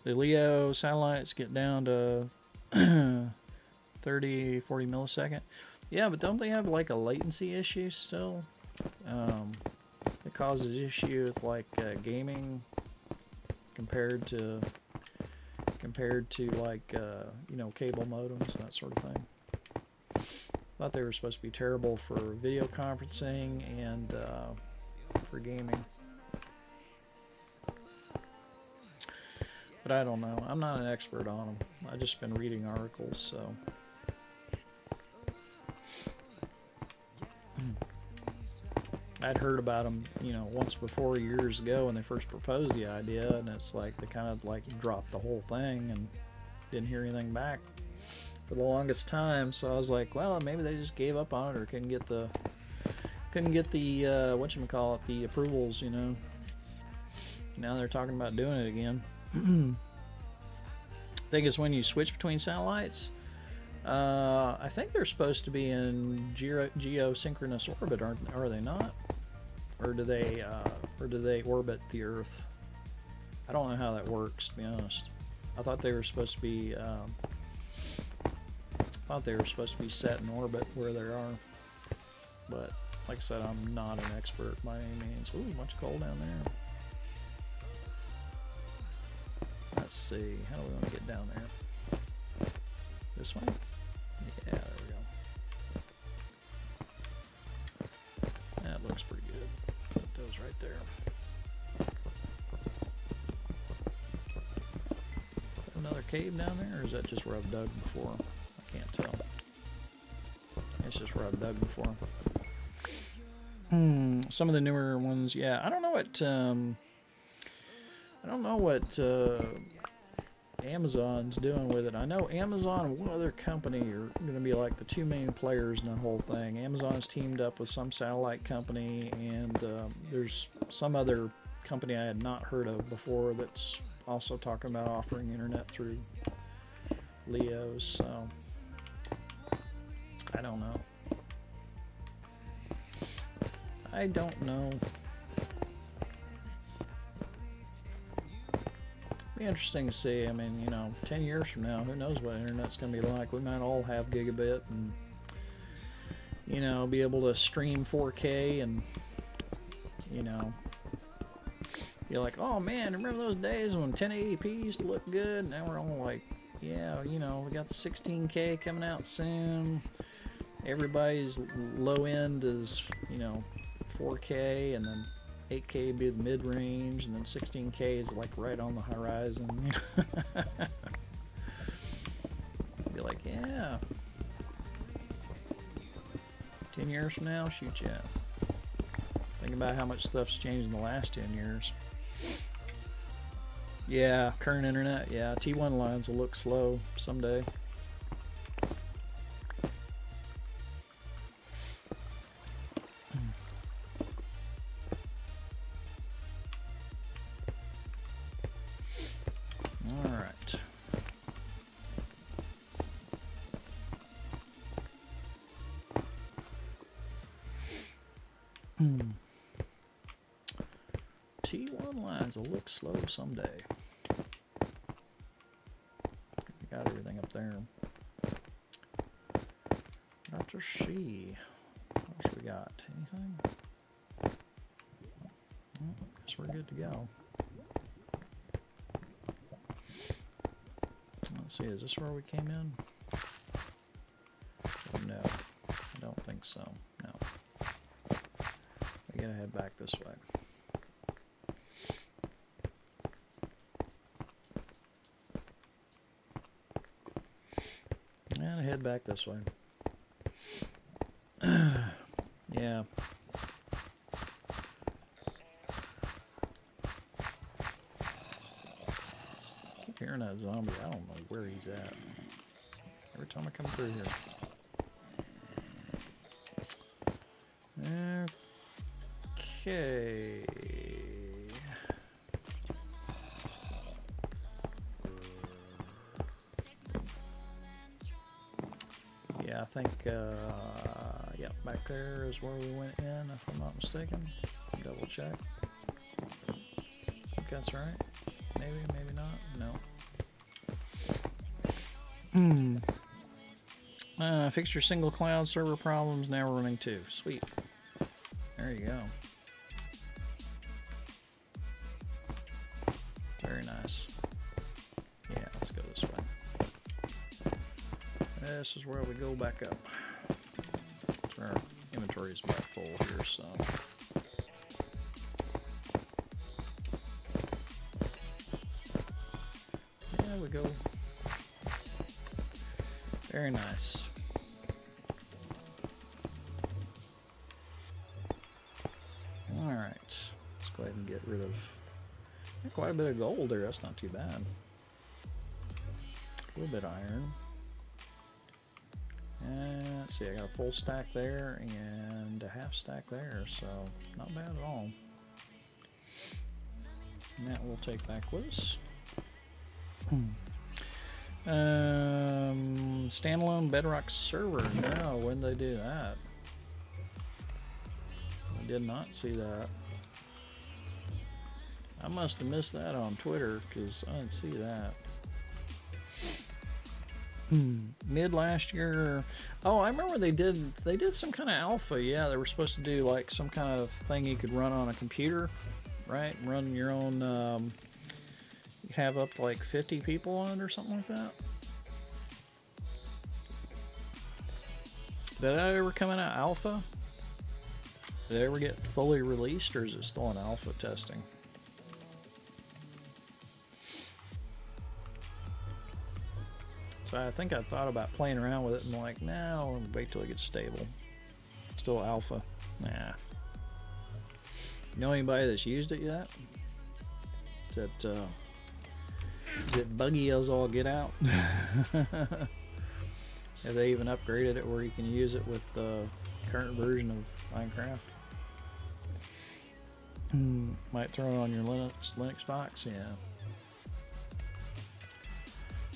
The LEO satellites get down to 30, 40 millisecond. Yeah, but don't they have like a latency issue still? It causes issue with like gaming compared to like you know, cable modems, that sort of thing. Thought they were supposed to be terrible for video conferencing and for gaming. But I don't know. I'm not an expert on them. I've just been reading articles, so. I'd heard about them, you know, once before years ago when they first proposed the idea, and it's like they kind of like dropped the whole thing and didn't hear anything back for the longest time. So I was like, well, maybe they just gave up on it or couldn't couldn't get the whatchamacallit, the approvals, you know. Now they're talking about doing it again. I think it's when you switch between satellites. I think they're supposed to be in geosynchronous orbit, are they not? Or do they orbit the Earth? I don't know how that works, to be honest. I thought they were supposed to be set in orbit where they are. But like I said, I'm not an expert by any means. Ooh, a bunch of coal down there. Let's see, how do we want to get down there? This way? Yeah, there we go. That looks pretty good. Put those right there. Another cave down there, or is that just where I've dug before? I can't tell. It's just where I've dug before. Some of the newer ones, yeah. I don't know what Amazon's doing with it. I know Amazon and one other company are going to be like the two main players in the whole thing. Amazon's teamed up with some satellite company, and there's some other company I had not heard of before that's also talking about offering internet through LEOs. So I don't know. I don't know. Be interesting to see. I mean, you know, 10 years from now, who knows what internet's going to be like. We might all have gigabit and, you know, be able to stream 4K and, you know, be like, oh man, remember those days when 1080p used to look good? Now we're all like, yeah, you know, we got the 16K coming out soon. Everybody's low end is, you know, 4K, and then 8K would be the mid-range, and then 16K is like right on the horizon. Be like, yeah. 10 years from now, shoot, yeah. Think about how much stuff's changed in the last 10 years. Yeah, current internet, yeah. T1 lines will look slow someday. T1 lines will look slow someday. We got everything up there. Dr. C. What else we got? Anything? Well, guess we're good to go. Let's see, is this where we came in? No, I don't think so. No. We gotta head back this way. And head back this way. Yeah. Keep hearing that zombie. I don't know where he's at. Every time I come through here. Okay. Yeah, I think, yeah, back there is where we went in, if I'm not mistaken. Double check. I think that's right. Maybe, maybe not. No. Fix your single cloud server problems, now we're running 2. Sweet. There you go. Very nice. Yeah, let's go this way. This is where we go back up. Our inventory is about full here, so. There we go. Very nice. Alright. Let's go ahead and get rid of quite a bit of gold there. That's not too bad. A little bit of iron. Let's see, I got a full stack there and a half stack there, so not bad at all. And that we'll take back with us. Standalone Bedrock server. No, when did they do that? I did not see that. I must have missed that on Twitter because I didn't see that. Mid last year. Oh, I remember they did some kind of alpha. Yeah, they were supposed to do like some kind of thing you could run on a computer, right? Run your own. You have up to like 50 people on it or something like that. Did that ever come out of alpha? Did it ever get fully released, or is it still in alpha testing? So I think I thought about playing around with it and like, nah, I'll wait till it gets stable. Still alpha. Nah. Know anybody that's used it yet? Is it buggy as all get out? Have they even upgraded it where you can use it with the current version of Minecraft? Might throw it on your Linux box, yeah.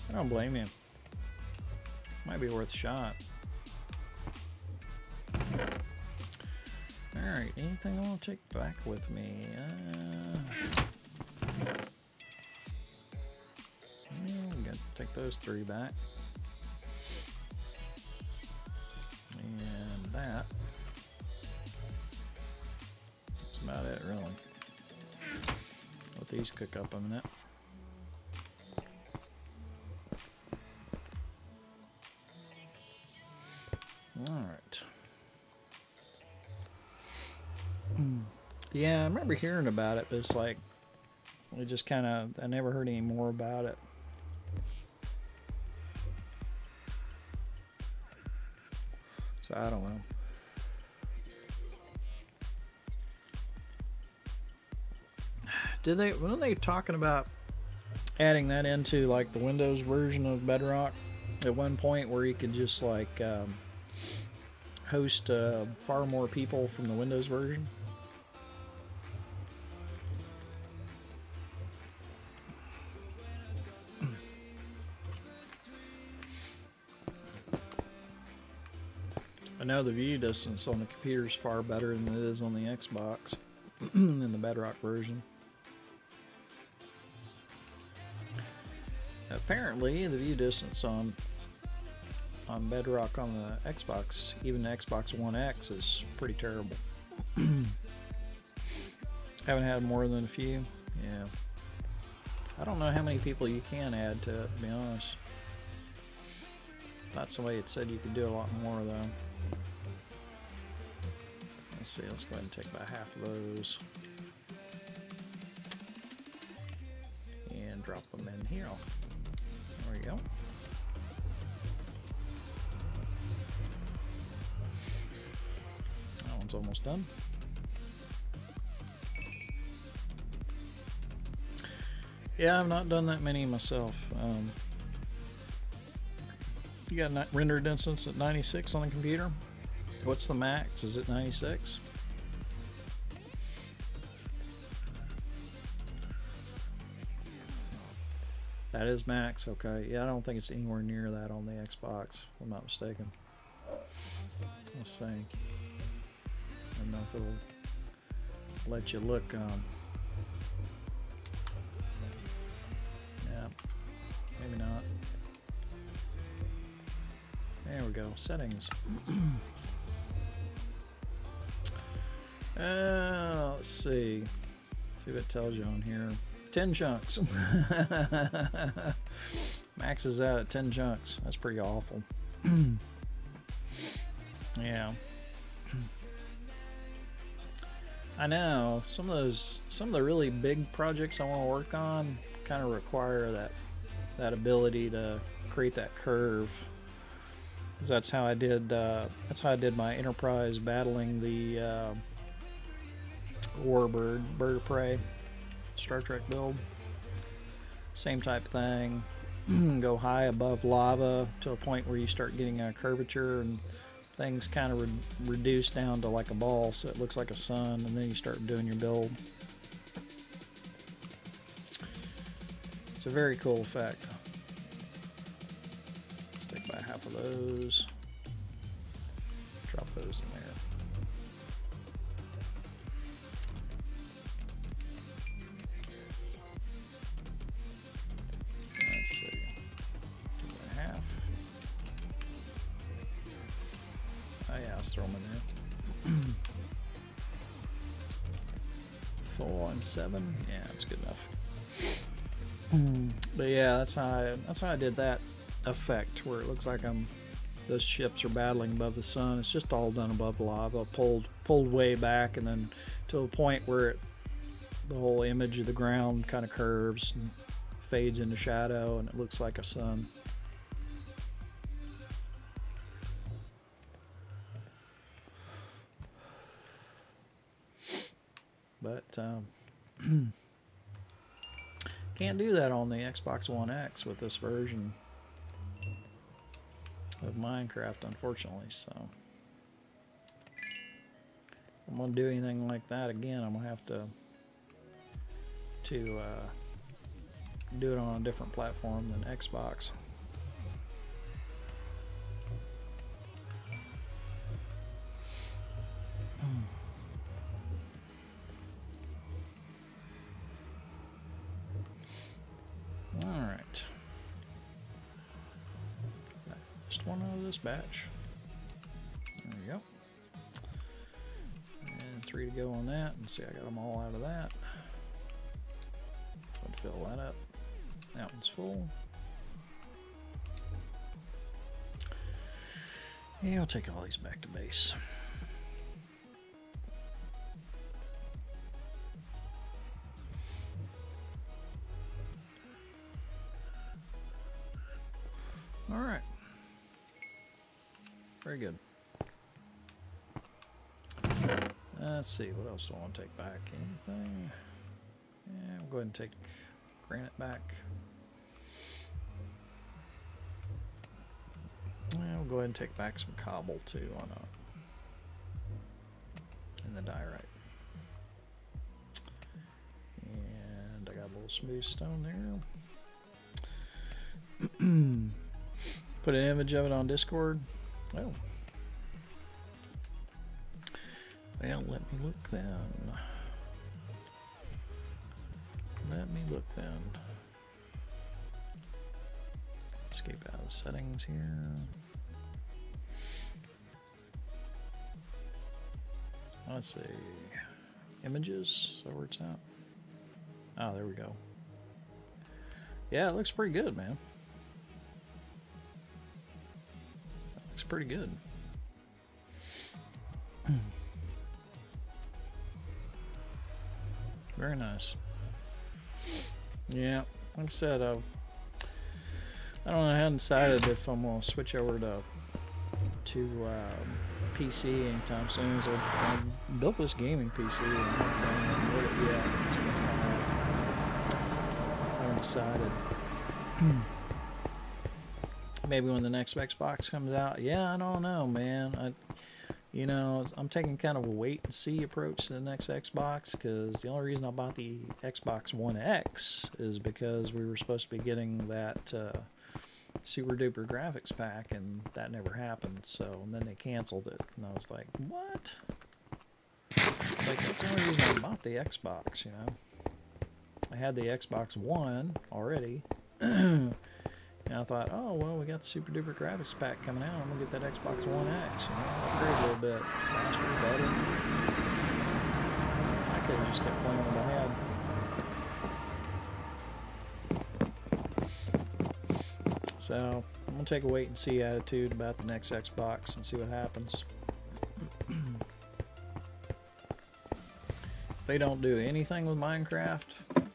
I don't blame you. Might be worth a shot. Alright, anything I want to take back with me? I'm gonna take those 3 back. And that. That's about it, really. Let these cook up a minute. Alright. Yeah, I remember hearing about it, but it's like, it just kind of, I never heard any more about it. So I don't know. Weren't they talking about adding that into like the Windows version of Bedrock at one point, where you could just like host far more people from the Windows version? I know the view distance on the computer is far better than it is on the Xbox in the Bedrock version. Apparently, the view distance on Bedrock on the Xbox, even the Xbox One X, is pretty terrible. Haven't had more than a few. Yeah. I don't know how many people you can add to it, to be honest. Thought somebody had said you could do a lot more, though. Let's see, let's go ahead and take about half of those. And drop them in here. There we go. That one's almost done. Yeah, I've not done that many myself. You got a rendered instance at 96 on the computer? What's the max? Is it 96? That is max, okay. Yeah, I don't think it's anywhere near that on the Xbox, if I'm not mistaken. Let's see. I don't know if it'll let you look. Yeah, maybe not. There we go, settings. Let's see. Let's see what it tells you on here. 10 chunks. Maxes out at 10 chunks. That's pretty awful. Yeah. I know some of the really big projects I want to work on kind of require that ability to create that curve. Because that's how I did my Enterprise battling the Warbird, Bird of Prey, Star Trek build. Same type thing. go high above lava to a point where you start getting a curvature and things kind of reduce down to like a ball, so it looks like a sun, and then you start doing your build. It's a very cool effect. Let's take about half of those. Drop those in there. Let's see. Give it a half. Oh yeah, let's throw them in there. 4 and 7. Yeah, that's good enough. But yeah, that's how I did that effect, where it looks like those ships are battling above the sun. It's just all done above lava, pulled way back, and then to a point where the whole image of the ground kind of curves and fades into shadow, and it looks like a sun. But can't do that on the Xbox One X with this version of Minecraft, unfortunately. So if I'm gonna do anything like that again, I'm gonna have to do it on a different platform than Xbox. Alright. Just one out of this batch. There we go. And 3 to go on that. And see, I got them all out of that. So I'd fill that up. That one's full. Yeah, I'll take all these back to base. Alright. Very good. Let's see, what else do I want to take back? Anything? Yeah, we'll go ahead and take granite back. Yeah, we'll go ahead and take back some cobble too, why not? And the diorite. And I got a little smooth stone there. Put an image of it on Discord. Oh. Well, let me look then. Escape out of the settings here. Let's see. Images, is that where it's at? Oh, there we go. Yeah, it looks pretty good, man. Looks pretty good. Very nice. Yeah, like I said, I don't know. I haven't decided if I'm gonna switch over to PC anytime soon. So I built this gaming PC and I haven't done it yet. I haven't decided. Maybe when the next Xbox comes out. Yeah, I don't know, man. You know, I'm taking kind of a wait and see approach to the next Xbox, because the only reason I bought the Xbox One X is because we were supposed to be getting that super duper graphics pack, and that never happened. So, and then they canceled it, and I was like, what? It's like, that's the only reason I bought the Xbox, you know. I had the Xbox One already. And I thought, oh, well, we got the super duper graphics pack coming out. I'm going to get that Xbox One X, you know, upgrade a little bit faster, better. I could have just kept playing what I had. So, I'm going to take a wait and see attitude about the next Xbox and see what happens. If they don't do anything with Minecraft,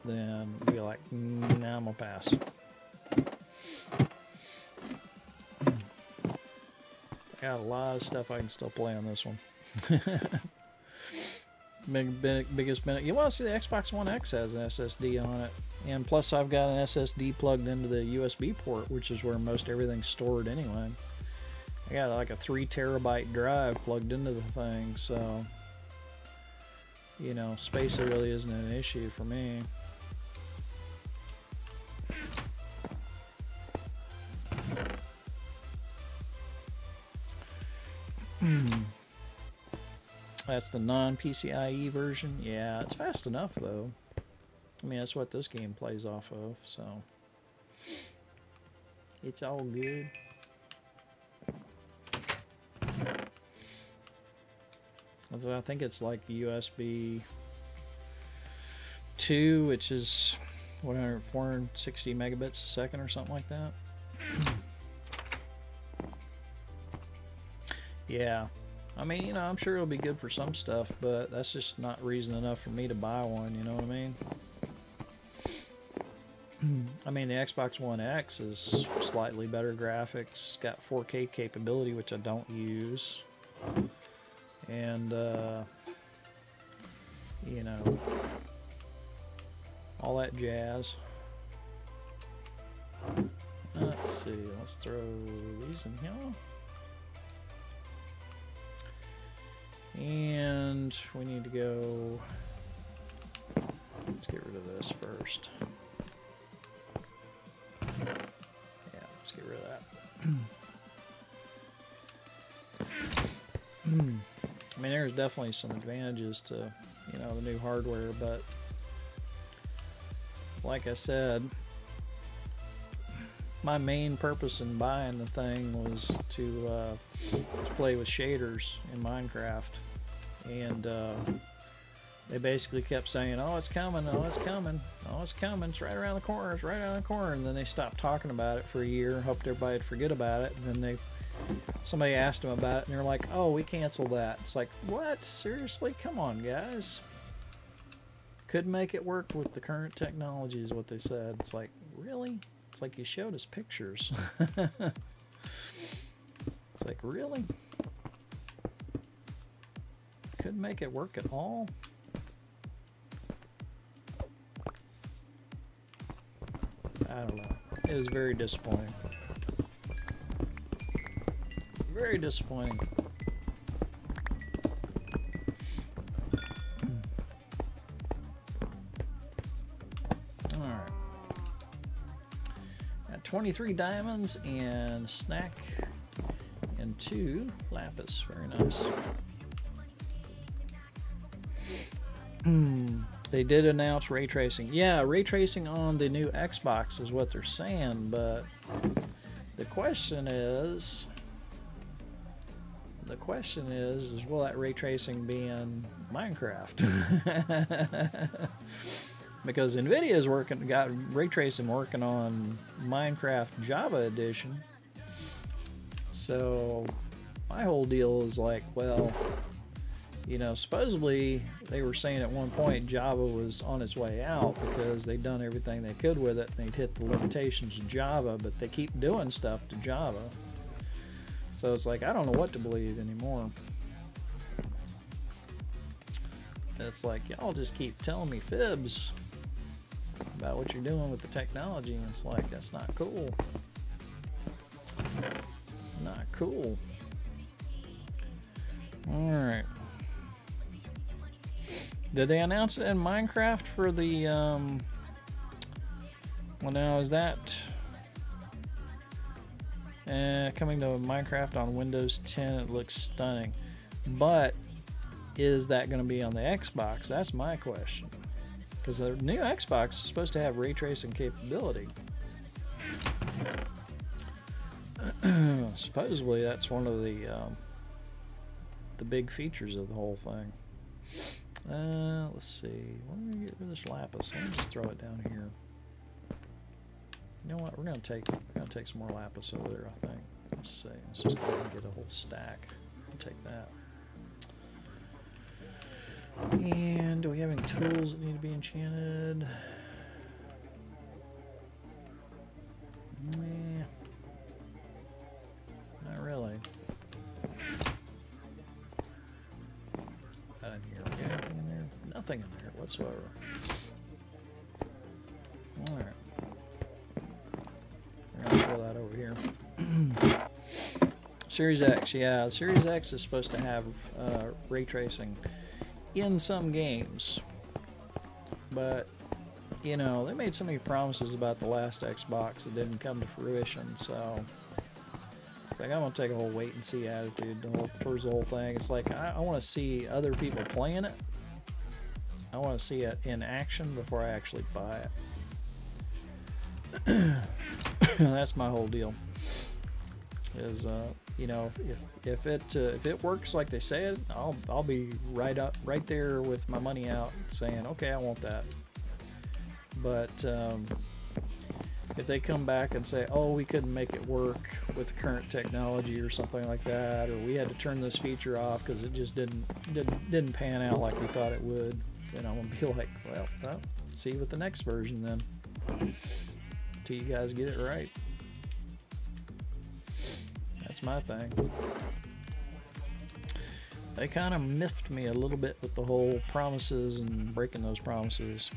then I'll be like, nah, I'm going to pass. Got a lot of stuff I can still play on this one. Biggest benefit. You want to see the Xbox One X has an SSD on it, And plus I've got an SSD plugged into the USB port, which is where most everything's stored anyway. I got like a 3 terabyte drive plugged into the thing, so you know, space really isn't an issue for me. That's the non-PCIe version. Yeah, it's fast enough though. I mean, that's what this game plays off of, so it's all good. I think it's like USB 2, which is 460 megabits a second or something like that. Yeah, I mean, you know, I'm sure it'll be good for some stuff, but that's just not reason enough for me to buy one, you know what I mean? I mean, the Xbox One X is slightly better graphics, got 4K capability, which I don't use, and, you know, all that jazz. Let's see, let's throw these in here. And we need to go, let's get rid of this first. Yeah, let's get rid of that. I mean, there's definitely some advantages to, you know, the new hardware, but like I said, my main purpose in buying the thing was to play with shaders in Minecraft, and they basically kept saying, "Oh, it's coming! Oh, it's coming! Oh, it's coming! It's right around the corner! It's right around the corner!" And then they stopped talking about it for a year, hoped everybody'd forget about it, and then somebody asked them about it, and they're like, "Oh, we canceled that." It's like, what? Seriously? Come on, guys! Couldn't make it work with the current technology, is what they said. It's like, really? It's like you showed us pictures. It's like, really? Couldn't make it work at all? I don't know. It was very disappointing. Very disappointing. Alright. Got 23 diamonds and snack and 2 lapis. Very nice. They did announce ray tracing. Yeah, ray tracing on the new Xbox is what they're saying, but the question is will that ray tracing be in Minecraft? Because NVIDIA's got ray tracing working on Minecraft Java Edition. So my whole deal is like, well, you know, supposedly they were saying at one point Java was on its way out because they'd done everything they could with it and they'd hit the limitations of Java, but they keep doing stuff to Java. So it's like, I don't know what to believe anymore. It's like, y'all just keep telling me fibs about what you're doing with the technology, and it's like, that's not cool. Not cool. Alright. Did they announce it in Minecraft for the, well, now is that coming to Minecraft on Windows 10? It looks stunning. But is that going to be on the Xbox? That's my question. Because the new Xbox is supposed to have ray tracing capability. Supposedly that's one of the big features of the whole thing. Let's see. We're gonna get rid of this lapis. Let me just throw it down here. You know what? We're gonna take some more lapis over there, I think. Let's see. Let's just go ahead and get a whole stack. I'll take that. And do we have any tools that need to be enchanted? Nah. Not really. Not in here. We got anything in there? Nothing in there whatsoever. Series X, yeah. Series X is supposed to have ray tracing in some games. But, you know, they made so many promises about the last Xbox that didn't come to fruition, so it's like I'm going to take a whole wait-and-see attitude towards the whole thing. It's like I want to see other people playing it. I want to see it in action before I actually buy it. That's my whole deal. Is you know, if it works like they say it, I'll be right there with my money out, saying, okay, I want that. But if they come back and say, oh, we couldn't make it work with the current technology or something like that, or we had to turn this feature off because it just didn't pan out like we thought it would, then I'm gonna be like, well, see you with the next version then, till you guys get it right. That's my thing. They kind of miffed me a little bit with the whole promises and breaking those promises.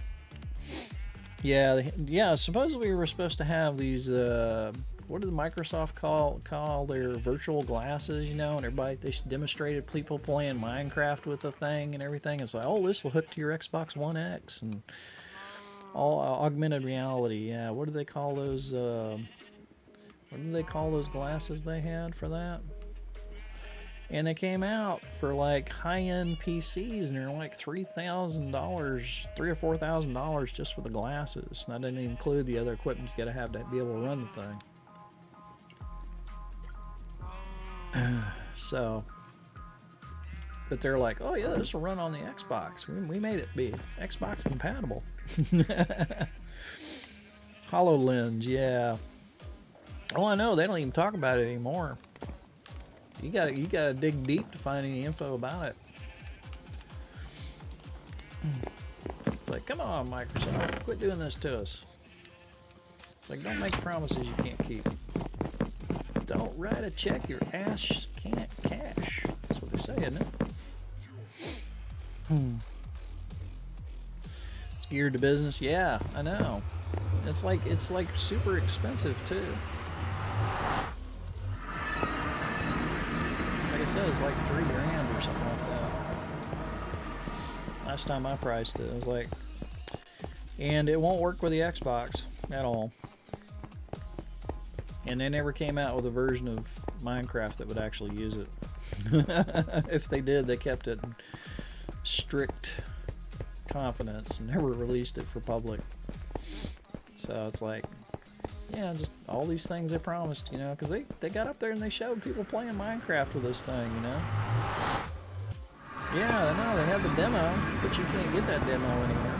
Yeah, supposedly we were supposed to have these, what did Microsoft call their virtual glasses, you know, and everybody, they demonstrated people playing Minecraft with the thing and everything. It's like, oh, this will hook to your Xbox One X and all augmented reality. Yeah, what do they call those, what do they call those glasses they had for that? And they came out for like high-end PCs, and they're like $3,000, $3,000 or $4,000 just for the glasses. And that didn't even include the other equipment you gotta have to be able to run the thing. So, but they're like, oh yeah, this will run on the Xbox. We made it be Xbox compatible. HoloLens, yeah. Oh, I know, they don't even talk about it anymore. You gotta dig deep to find any info about it. It's like, come on, Microsoft, quit doing this to us. It's like, don't make promises you can't keep. Don't write a check your ass can't cash. That's what they say, isn't it? It's geared to business. Yeah, I know. It's like super expensive too. Like I said, it's like $3 grand or something like that. Last time I priced it, it was like, and it won't work with the Xbox at all. And they never came out with a version of Minecraft that would actually use it. If they did, they kept it in strict confidence and never released it for public. So it's like, yeah, just all these things they promised, you know, because they got up there and they showed people playing Minecraft with this thing, you know. Yeah, I know, they have the demo, but you can't get that demo anymore.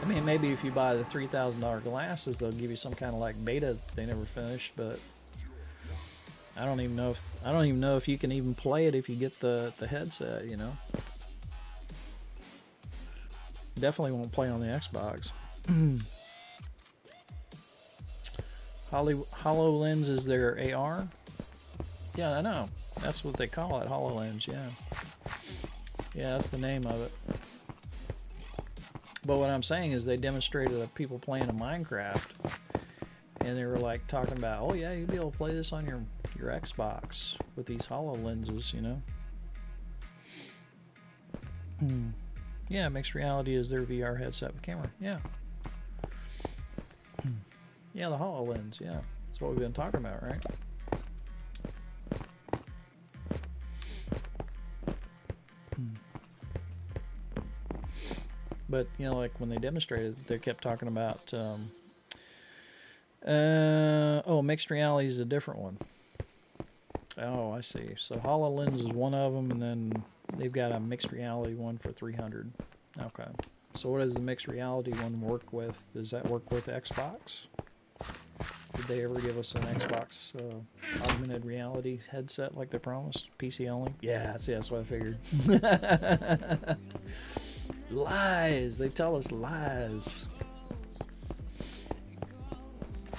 I mean, maybe if you buy the $3,000 glasses, they'll give you some kind of like beta they never finished, but I don't even know if you can even play it if you get the headset, you know. Definitely won't play on the Xbox. HoloLens is their AR? Yeah, I know. That's what they call it, HoloLens, yeah. Yeah, that's the name of it. But what I'm saying is they demonstrated people playing a Minecraft, and they were like talking about, oh yeah, you'll be able to play this on your Xbox with these HoloLenses, you know. Yeah, mixed reality is their VR headset with camera. Yeah. Yeah, the HoloLens, yeah. That's what we've been talking about, right? But, you know, like when they demonstrated, they kept talking about, oh, mixed reality is a different one. Oh, I see. So HoloLens is one of them, and then they've got a mixed reality one for $300. Okay. So what does the mixed reality one work with? Does that work with Xbox? Did they ever give us an Xbox augmented reality headset like they promised? PC only? Yeah, see, that's what I figured. Lies. They tell us lies.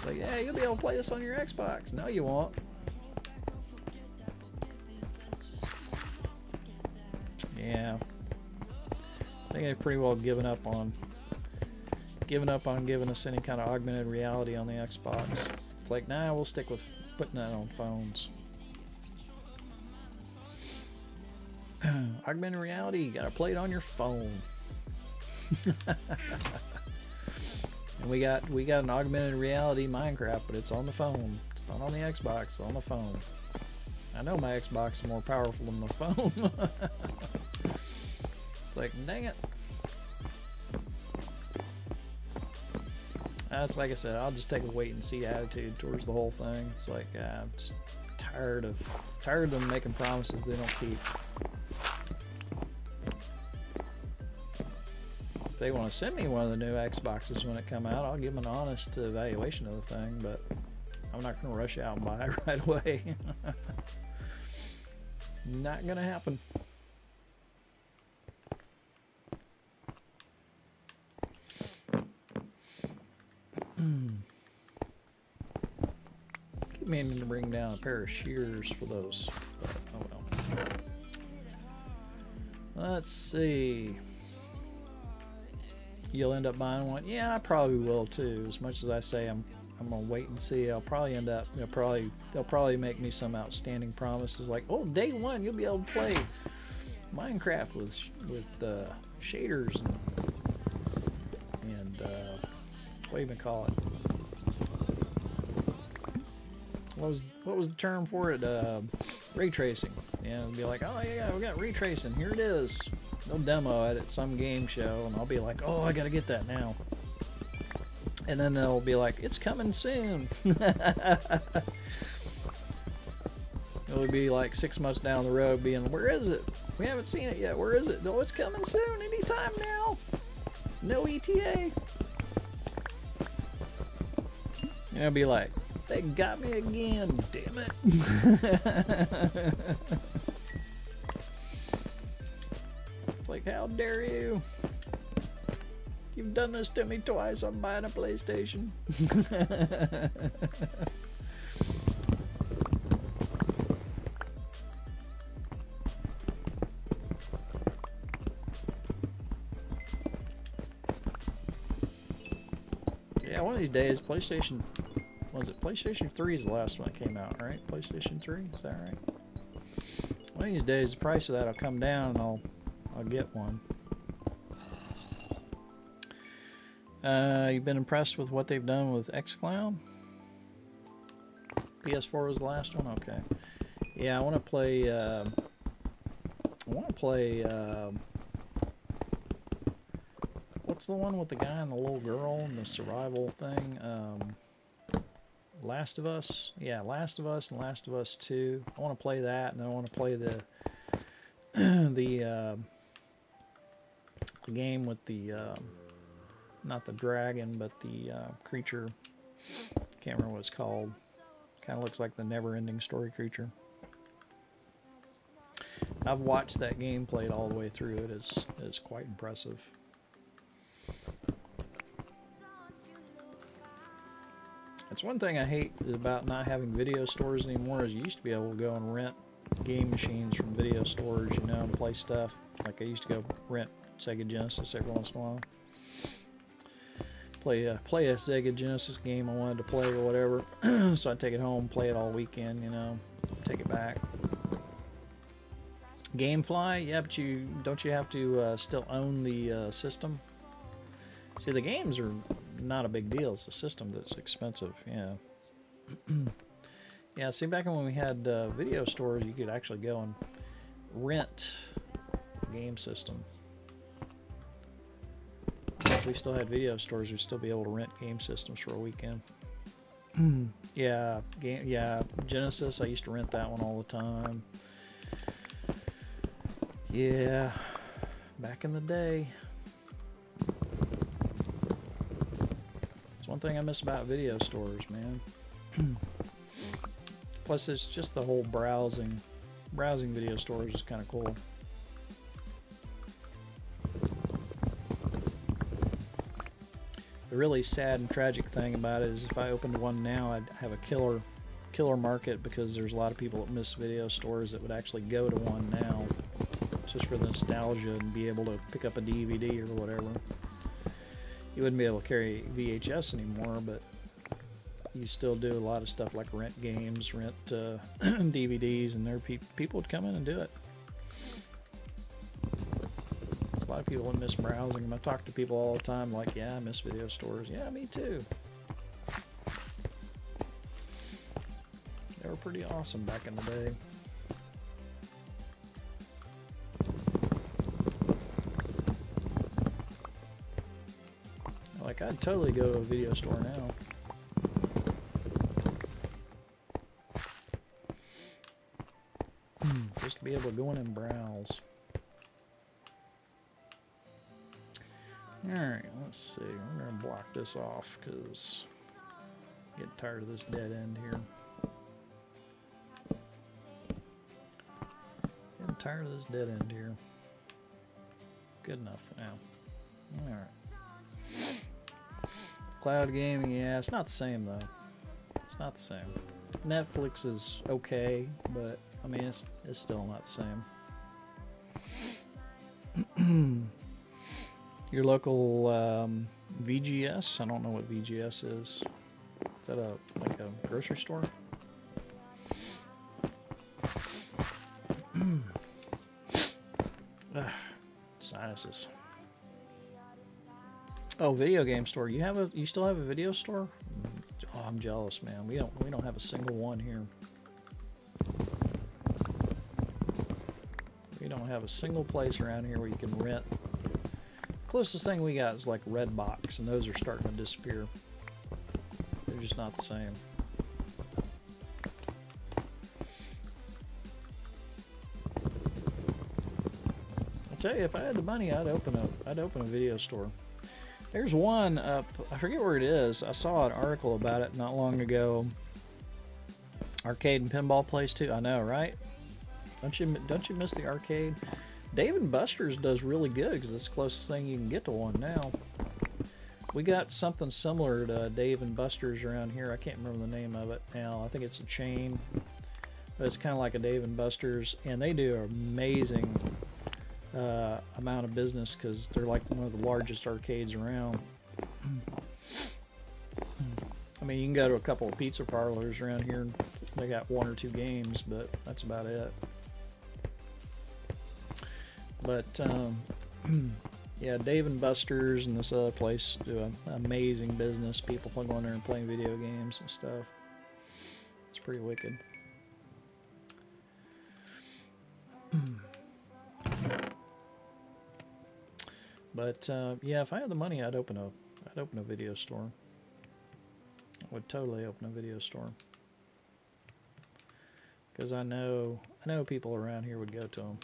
Like, yeah, you'll be able to play this on your Xbox. No, you won't. Yeah. I think they've pretty well given up on giving us any kind of augmented reality on the Xbox. It's like, nah, we'll stick with putting that on phones. Augmented reality, you gotta play it on your phone. And we got an augmented reality Minecraft, but it's on the phone. It's not on the Xbox, it's on the phone. I know my Xbox is more powerful than my phone. It's like, dang it. That's like I said, I'll just take a wait and see attitude towards the whole thing. It's like, I'm just tired of them making promises they don't keep. If they want to send me one of the new Xboxes when it come out, I'll give them an honest evaluation of the thing, but I'm not going to rush out and buy it right away. Not going to happen. Keep meaning to bring down a pair of shears for those, but oh well. Let's see. You'll end up buying one? Yeah, I probably will too. As much as I say I'm gonna wait and see, I'll probably end up. They'll probably make me some outstanding promises like, oh, day one you'll be able to play Minecraft with shaders and what do you even call it? What was the term for it? Ray tracing. And it'll be like, oh yeah, we got ray tracing. Here it is. They'll demo it at some game show, and I'll be like, oh, I gotta get that now. And then they'll be like, it's coming soon. It'll be like 6 months down the road being, where is it? We haven't seen it yet. Where is it? No, it's coming soon. Anytime now. No ETA. And it'll be like, they got me again. Damn it. Like, how dare you? You've done this to me twice. I'm buying a PlayStation. Yeah, one of these days, PlayStation... Was it PlayStation 3 is the last one that came out, right? PlayStation 3? Is that right? One of these days, the price of that will come down and I'll get one. You've been impressed with what they've done with xCloud? PS4 was the last one? Okay. Yeah, I want to play, what's the one with the guy and the little girl and the survival thing? Last of Us? Yeah, Last of Us and Last of Us 2. I want to play that, and I want to play the game with the not the dragon, but the creature. Can't remember what it's called. Kind of looks like the never-ending story creature. I've watched that game played all the way through. It is quite impressive. That's one thing I hate about not having video stores anymore. Is you used to be able to go and rent game machines from video stores, you know, and play stuff. Like I used to go rent Sega Genesis every once in a while. Play a Sega Genesis game I wanted to play or whatever. So I'd take it home, play it all weekend, you know, take it back. GameFly, yeah, but don't you have to still own the system? See, the games are not a big deal. It's the system that's expensive. Yeah. Yeah. See, back when we had video stores, you could actually go and rent a game system. If we still had video stores, we'd still be able to rent game systems for a weekend. Yeah, Genesis. I used to rent that one all the time. Yeah, back in the day. It's one thing I miss about video stores, man. Plus, it's just the whole browsing video stores is kind of cool. The really sad and tragic thing about it is if I opened one now, I'd have a killer market, because there's a lot of people that miss video stores that would actually go to one now just for the nostalgia and be able to pick up a DVD or whatever. You wouldn't be able to carry VHS anymore, but you still do a lot of stuff like rent games, rent DVDs, and people would come in and do it. There's a lot of people that miss browsing them. I talk to people all the time like, yeah, I miss video stores. Yeah, me too. They were pretty awesome back in the day. Like, I'd totally go to a video store now. Just to be able to go in and browse. Alright, let's see. We're going to block this off because I'm getting tired of this dead end here. Getting tired of this dead end here. Good enough for now. Alright. Cloud gaming, yeah, it's not the same though. It's not the same. Netflix is okay, but I mean, it's still not the same. Your local VGS, I don't know what VGS is. Is that like a grocery store? Sinuses. Oh, video game store. You still have a video store? Oh, I'm jealous, man. We don't have a single one here. We don't have a single place around here where you can rent. Closest thing we got is like Redbox, and those are starting to disappear. They're just not the same. I'll tell you, if I had the money, I'd open a video store. There's one up, I forget where it is. I saw an article about it not long ago. Arcade and pinball place too. I know, right? Don't you miss the arcade? Dave & Buster's does really good because it's the closest thing you can get to one now. We got something similar to Dave & Buster's around here. I can't remember the name of it now. I think it's a chain, but it's kind of like a Dave & Buster's, and they do an amazing amount of business because they're like one of the largest arcades around. I mean, you can go to a couple of pizza parlors around here and they got one or two games, but that's about it. But yeah, Dave & Buster's and this other place do an amazing business. People going there and playing video games and stuff. It's pretty wicked. But yeah, if I had the money, I'd open a video store. I would totally open a video store because I know people around here would go to them.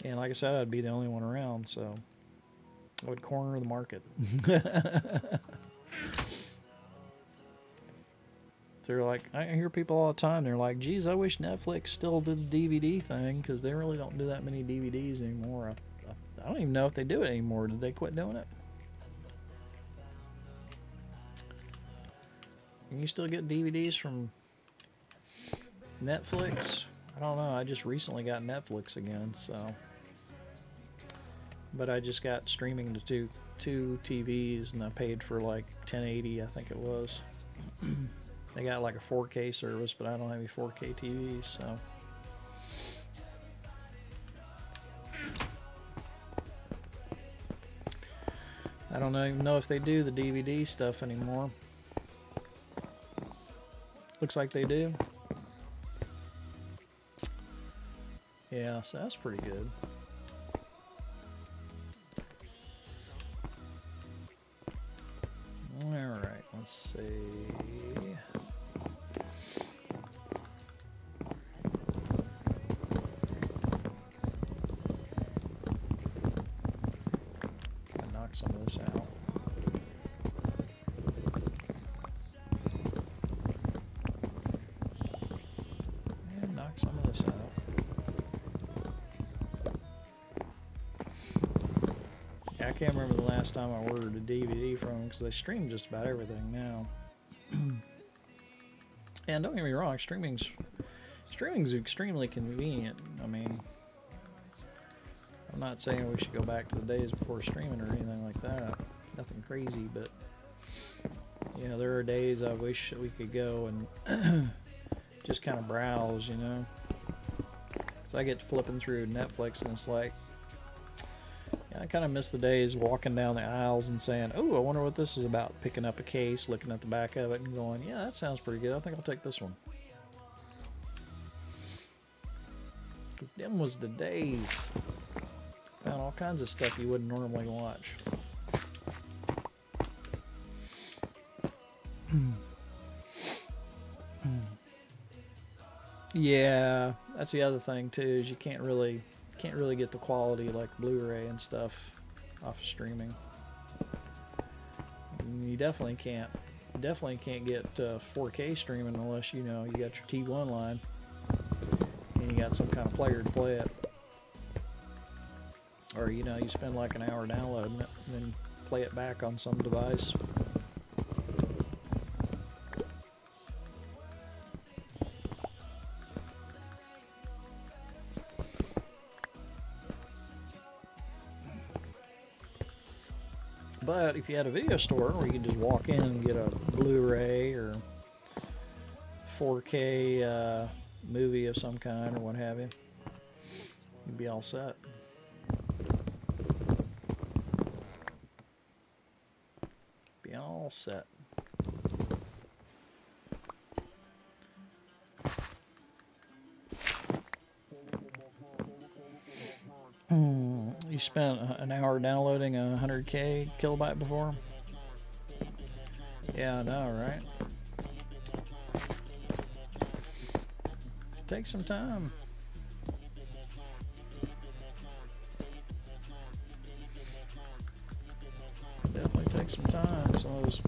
And like I said, I'd be the only one around, so I would corner the market. They're like, I hear people all the time, they're like, geez, I wish Netflix still did the DVD thing, because they really don't do that many DVDs anymore. I don't even know if they do it anymore. Did they quit doing it? Can you still get DVDs from Netflix? I don't know. I just recently got Netflix again, so. But I just got streaming to two TVs, and I paid for like $10.80, I think it was. They got like a 4K service, but I don't have any 4K TVs, so. I don't even know if they do the DVD stuff anymore. Looks like they do. Yeah, so that's pretty good. Alright, let's see. I'll knock some of this out. And knock some of this out. I can't remember the last time I ordered a DVD from them because they stream just about everything now. And don't get me wrong, streaming's Streaming's extremely convenient. I mean, I'm not saying we should go back to the days before streaming or anything like that. Nothing crazy, but you know, there are days I wish we could go and just kind of browse, you know. Because I get flipping through Netflix and it's like, yeah, I kind of miss the days walking down the aisles and saying, oh, I wonder what this is about. Picking up a case, looking at the back of it and going, yeah, that sounds pretty good. I think I'll take this one. Because them was the days. Found all kinds of stuff you wouldn't normally watch. Yeah, that's the other thing too, is you can't really get the quality like Blu-ray and stuff off of streaming. You definitely can't get 4K streaming unless, you know, you got your T1 line and you got some kind of player to play it. Or, you know, you spend like an hour downloading it and then play it back on some device. But if you had a video store where you could just walk in and get a Blu-ray or 4K movie of some kind or what have you, you'd be all set. Be all set. You spent an hour downloading a 100K kilobyte before? Yeah, I know, right? Take some time. Definitely take some time. Some of those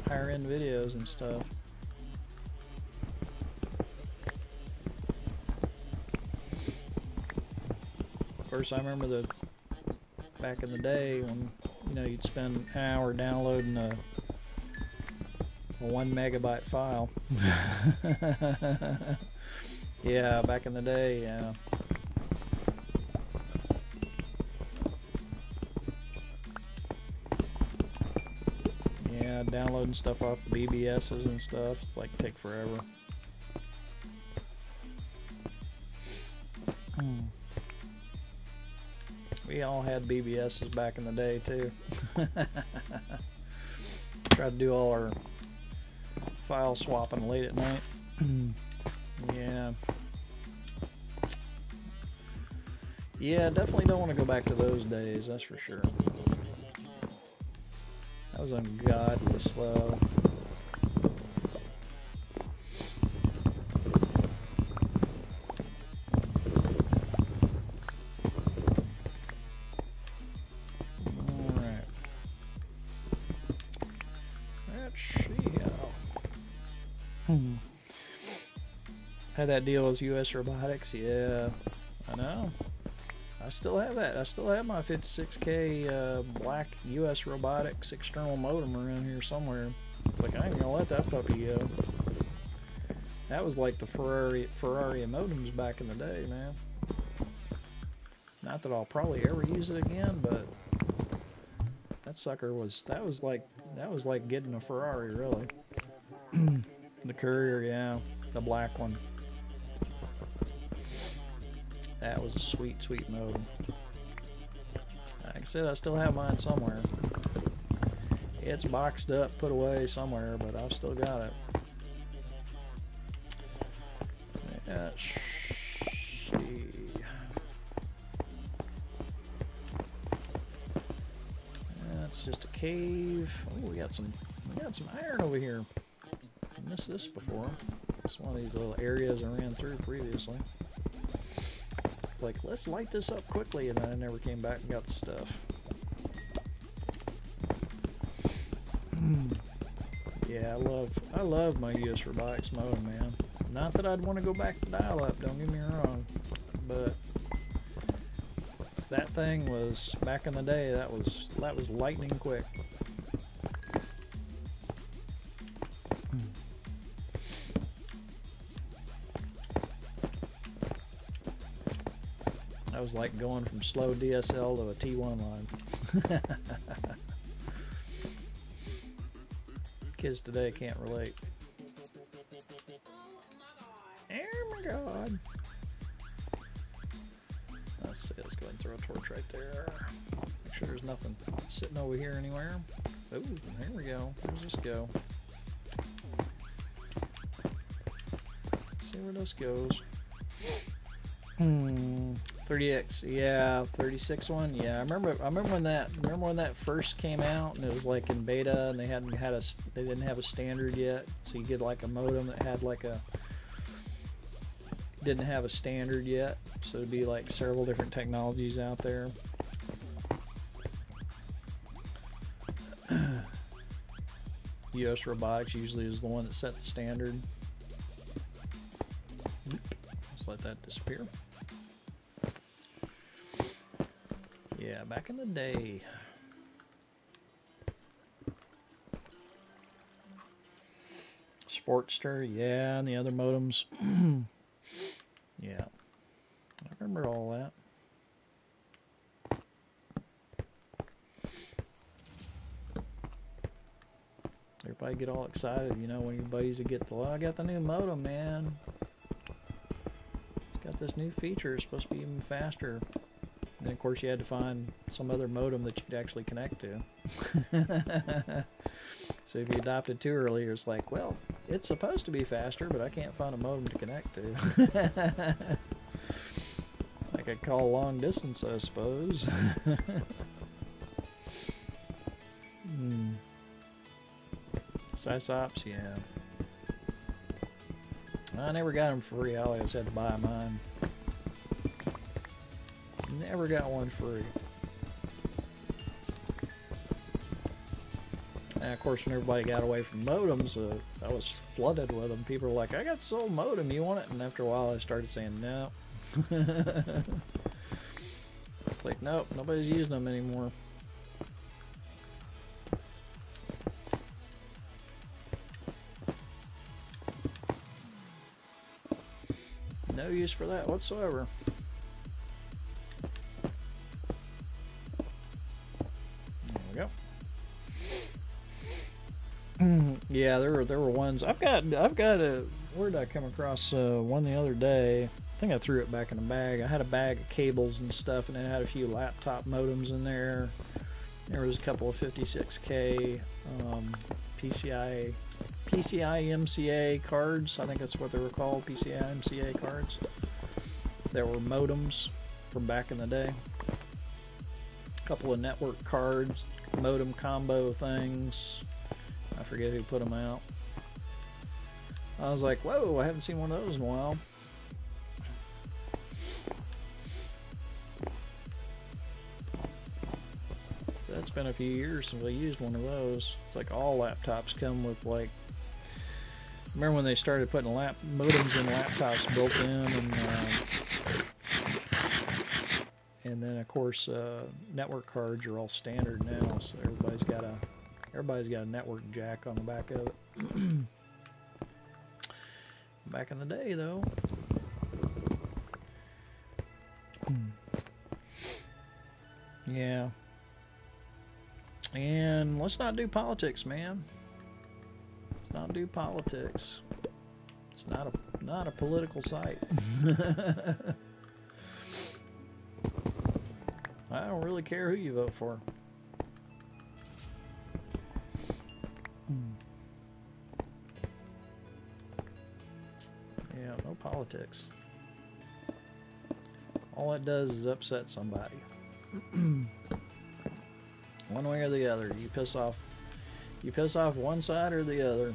higher end videos and stuff. Of course, I remember back in the day when, you know, you'd spend an hour downloading a 1 megabyte file. Yeah, back in the day, yeah. Yeah, downloading stuff off the BBSs and stuff, it's like take forever. We all had BBSs back in the day too. Tried to do all our file swapping late at night. Yeah. Yeah, definitely don't want to go back to those days, that's for sure. That was ungodly slow. Had that deal with US Robotics, yeah, I know. I still have that. I still have my 56K black US Robotics external modem around here somewhere. Like, I ain't gonna let that puppy go. That was like the Ferrari modems back in the day, man. Not that I'll probably ever use it again, but that sucker was like getting a Ferrari, really. The Courier, yeah, the black one. That was a sweet, sweet modem. Like I said, I still have mine somewhere. It's boxed up, put away somewhere, but I've still got it. Let's see. That's just a cave. Oh, we got some iron over here. I missed this before. It's one of these little areas I ran through previously. Like, let's light this up quickly, and then I never came back and got the stuff. Yeah, I love my US Robotics modem, man. Not that I'd want to go back to dial-up, don't get me wrong, but that thing was, back in the day, that was lightning quick. was like going from slow DSL to a T1 line. Kids today can't relate. Oh my god. Let's see, let's go ahead and throw a torch right there. Make sure there's nothing sitting over here anywhere. Oh, here we go. Where's this go? See where this goes. 30X, yeah, 36 one, yeah. I remember when that first came out, and it was like in beta, and they didn't have a standard yet, so you get like a modem that had like didn't have a standard yet, so it'd be like several different technologies out there. US Robotics usually is the one that set the standard. Let's let that disappear. Yeah, back in the day. Sportster, yeah, and the other modems. Yeah, I remember all that. Everybody get all excited, you know, when your buddies would get the, well, I got the new modem, man. It's got this new feature, it's supposed to be even faster. And then, of course, you had to find some other modem that you could actually connect to. So if you adopted too early, it's like, well, it's supposed to be faster, but I can't find a modem to connect to. I could call long distance, I suppose. Sysops, yeah. I never got them free. I always had to buy mine. Never got one free. And of course, when everybody got away from modems, I was flooded with them. People were like, I got this old modem, you want it? And after a while, I started saying, no. It's like, nope, nobody's using them anymore. No use for that whatsoever. There we go. Yeah, there were ones. I've got a, where did I come across one the other day? I think I threw it back in the bag. I had a bag of cables and stuff, and it had a few laptop modems in there. There was a couple of 56K PCI MCA cards. I think that's what they were called, PCI MCA cards. There were modems from back in the day. A couple of network cards, modem combo things. I forget who put them out. I was like, whoa, I haven't seen one of those in a while. That's been a few years since I used one of those. It's like all laptops come with, like, remember when they started putting modems in laptops built in, and then of course network cards are all standard now, so everybody's got a network jack on the back of it. Back in the day, though. Yeah. And let's not do politics, man. Let's not do politics. It's not a political site. I don't really care who you vote for. Yeah, no politics. All it does is upset somebody. One way or the other. You piss off one side or the other.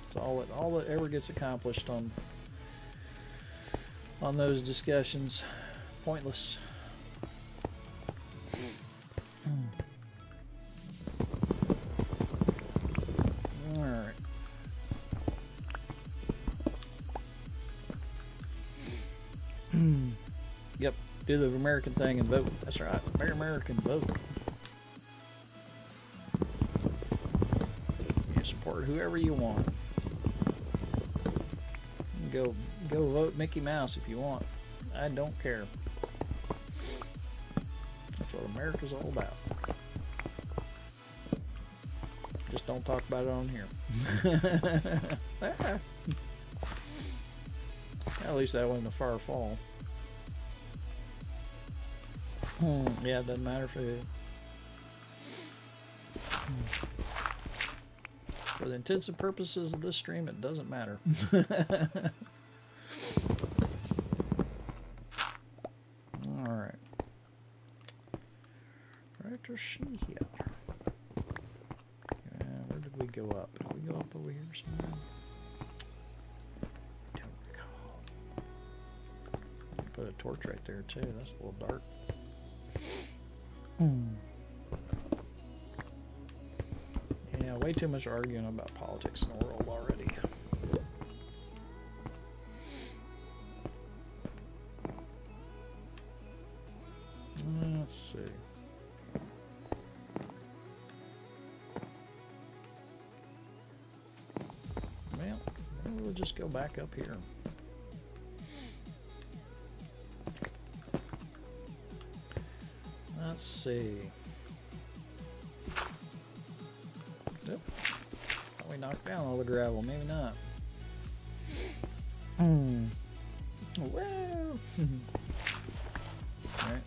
It's all that ever gets accomplished on those discussions. Pointless. Alright. Yep, do the American thing and vote. That's right, very American, vote. You support whoever you want. Go vote Mickey Mouse if you want. I don't care. America's all about. Just don't talk about it on here. At least that wasn't a far fall. Yeah, it doesn't matter for who. For the intents and purposes of this stream, it doesn't matter. Alright. Right to see here. Where did we go up? Did we go up over here somewhere? Don't recall. Put a torch right there too. That's a little dark. Yeah, way too much arguing about politics in the world already. Let's see. Well, maybe we'll just go back up here. Let's see. Yep. Thought we knocked down all the gravel. Maybe not. Well. Alright.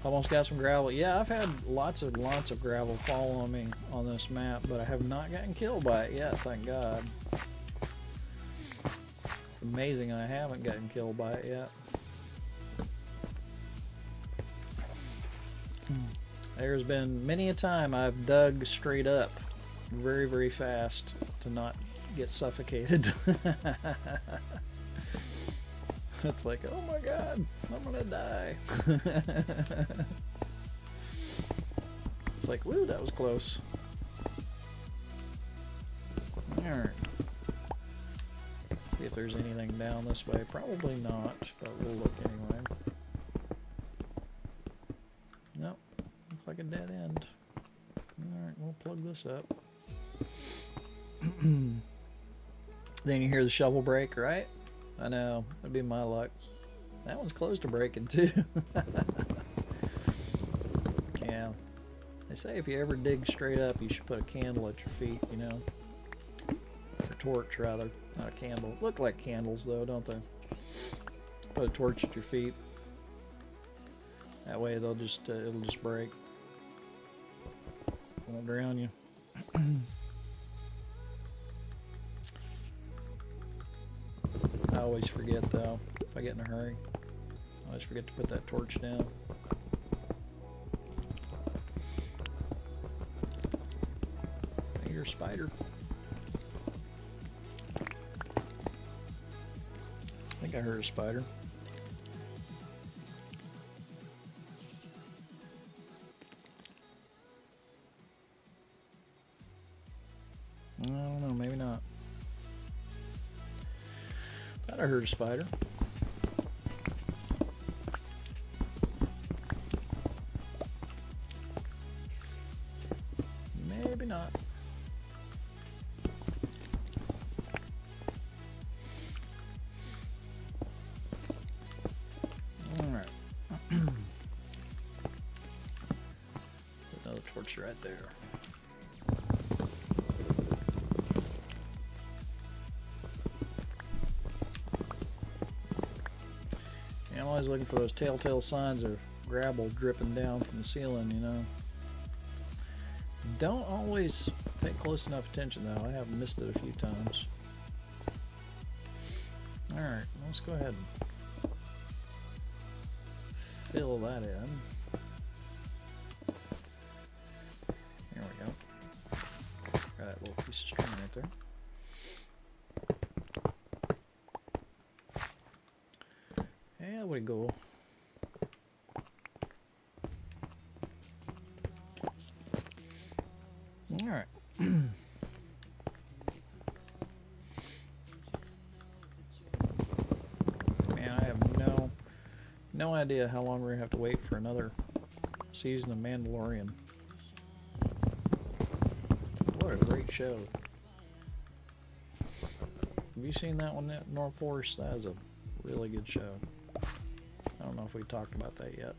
Almost got some gravel. Yeah, I've had lots of gravel fall on me on this map, but I have not gotten killed by it yet, thank God. It's amazing I haven't gotten killed by it yet. There's been many a time I've dug straight up very, very fast to not get suffocated. It's like, oh my God, I'm gonna die. It's like, woo, that was close. Alright. See if there's anything down this way. Probably not, but we'll look anyway. Nope. Looks like a dead end. Alright, we'll plug this up. Then you hear the shovel break, right? I know, that'd be my luck. That one's close to breaking too. Yeah. They say if you ever dig straight up, you should put a candle at your feet, you know. Or torch, rather. Not a candle. Look like candles though, don't they? Put a torch at your feet. That way they'll just, it'll just break. Won't drown you. I always forget though, if I get in a hurry. I always forget to put that torch down. I hear a spider. I think I heard a spider. I don't know, maybe not. I heard a spider. Maybe not. Alright. Another torch right there. I'm always looking for those telltale signs of gravel dripping down from the ceiling, you know. Don't always pay close enough attention though. I have missed it a few times. Alright, let's go ahead and fill that in. There we go. Got that little piece of string right there. There we go. Alright. Man, I have no idea how long we're gonna have to wait for another season of Mandalorian. What a great show. Have you seen that one, North Force? That is a really good show. I don't know if we talked about that yet.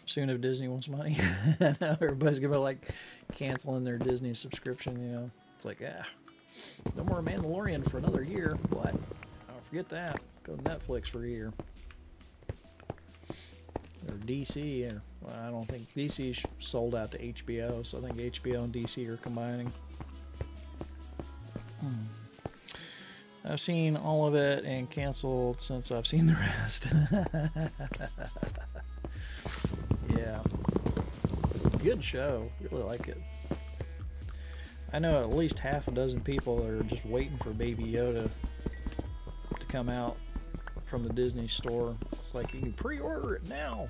Soon if Disney wants money. I know everybody's gonna be like canceling their Disney subscription, you know. It's like, no more Mandalorian for another year. What? Oh, forget that. Go to Netflix for a year. Or DC, or well, I don't think DC sold out to HBO, so I think HBO and DC are combining. I've seen all of it and canceled since I've seen the rest. Yeah. Good show. Really like it. I know at least half a dozen people that are just waiting for Baby Yoda to come out from the Disney store. It's like, you can pre-order it now.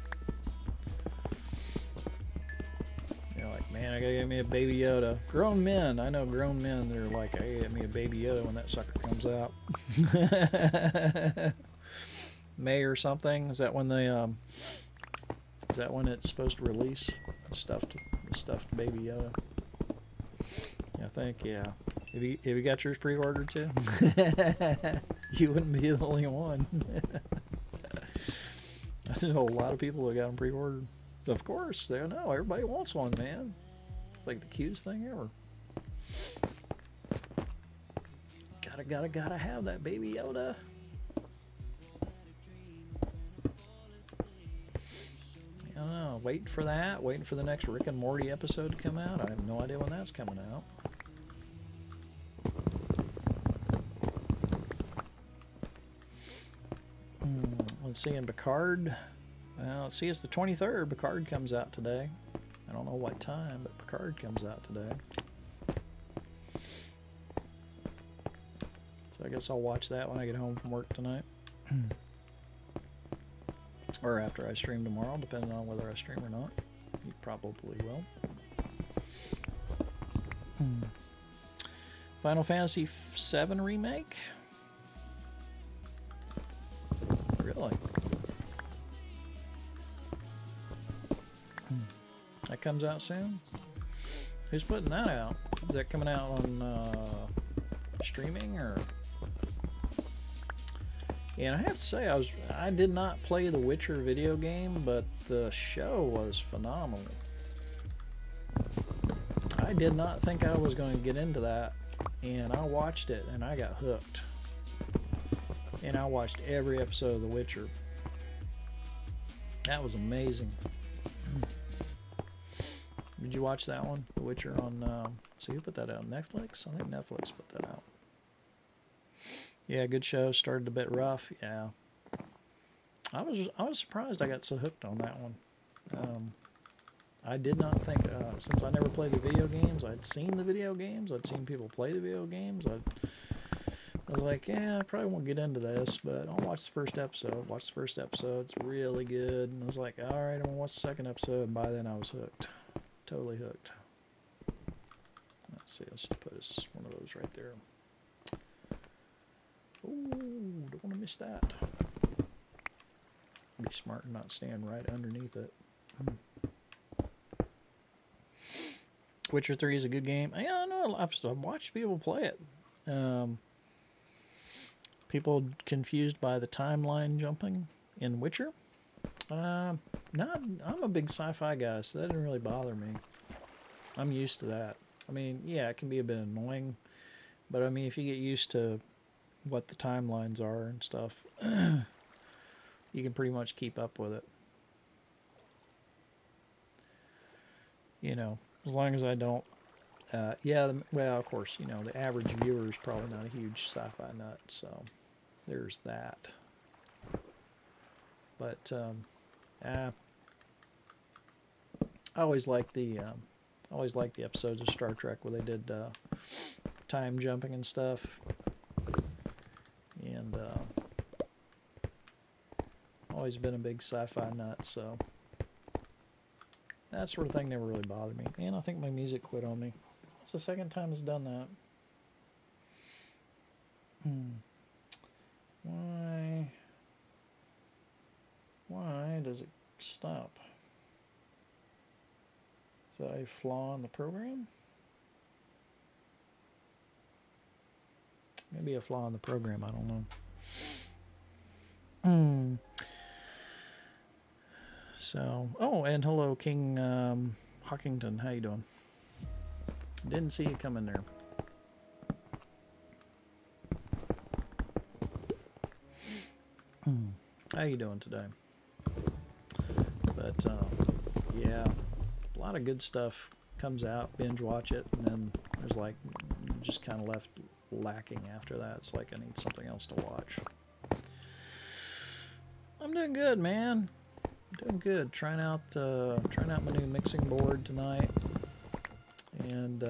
You're like, man, I gotta get me a Baby Yoda. Grown men, I know grown men that are like, I gotta get me a Baby Yoda when that sucker comes out. May or something? Is that when they is that when it's supposed to release the stuffed Baby Yoda? I think, yeah. Have you got yours pre-ordered too? You wouldn't be the only one. I know a lot of people that got them pre-ordered. Of course, they know everybody wants one, man. It's like the cutest thing ever. Gotta have that Baby Yoda. I don't know. Waiting for that. Waiting for the next Rick and Morty episode to come out. I have no idea when that's coming out. Let's see, in Picard. Well, let's see, it's the 23rd. Picard comes out today. I don't know what time, but Picard comes out today. So I guess I'll watch that when I get home from work tonight. Or after I stream tomorrow, depending on whether I stream or not. You probably will. Final Fantasy VII Remake? Really? That comes out soon? Who's putting that out? Is that coming out on streaming or? Yeah, and I have to say, I did not play the Witcher video game, but the show was phenomenal. I did not think I was going to get into that, and I watched it and I got hooked. And I watched every episode of The Witcher. That was amazing. Did you watch that one? The Witcher on, so who put that out? Netflix? I think Netflix put that out. Yeah, good show. Started a bit rough. Yeah. I was surprised I got so hooked on that one. I did not think, since I never played the video games, I'd seen the video games, I'd seen people play the video games, I was like, yeah, I probably won't get into this, but I'll watch the first episode. Watch the first episode. It's really good. And I was like, all right, I'm going to watch the second episode. And by then I was hooked. Totally hooked. Let's see. Let's just put one of those right there. Ooh, don't want to miss that. Be smart and not stand right underneath it. Witcher 3 is a good game. Yeah, I know. I've watched people play it. People confused by the timeline jumping in Witcher. I'm a big sci-fi guy, so that didn't really bother me. I'm used to that. I mean, yeah, it can be a bit annoying, but I mean, if you get used to what the timelines are and stuff, you can pretty much keep up with it. You know, as long as I don't, well, of course, you know, the average viewer is probably not a huge sci-fi nut, so there's that. But, I always liked the episodes of Star Trek where they did time jumping and stuff, and always been a big sci-fi nut, so that sort of thing never really bothered me. And I think my music quit on me. It's the second time it's done that. Why does it stop? Is that a flaw in the program? Maybe a flaw in the program. I don't know. So, oh, and hello, King Hockington. How you doing? Didn't see you come in there. How you doing today? But yeah, a lot of good stuff comes out. Binge watch it, and then there's like just kind of left lacking after that. It's like I need something else to watch. I'm doing good, man. Doing good. Trying out my new mixing board tonight, and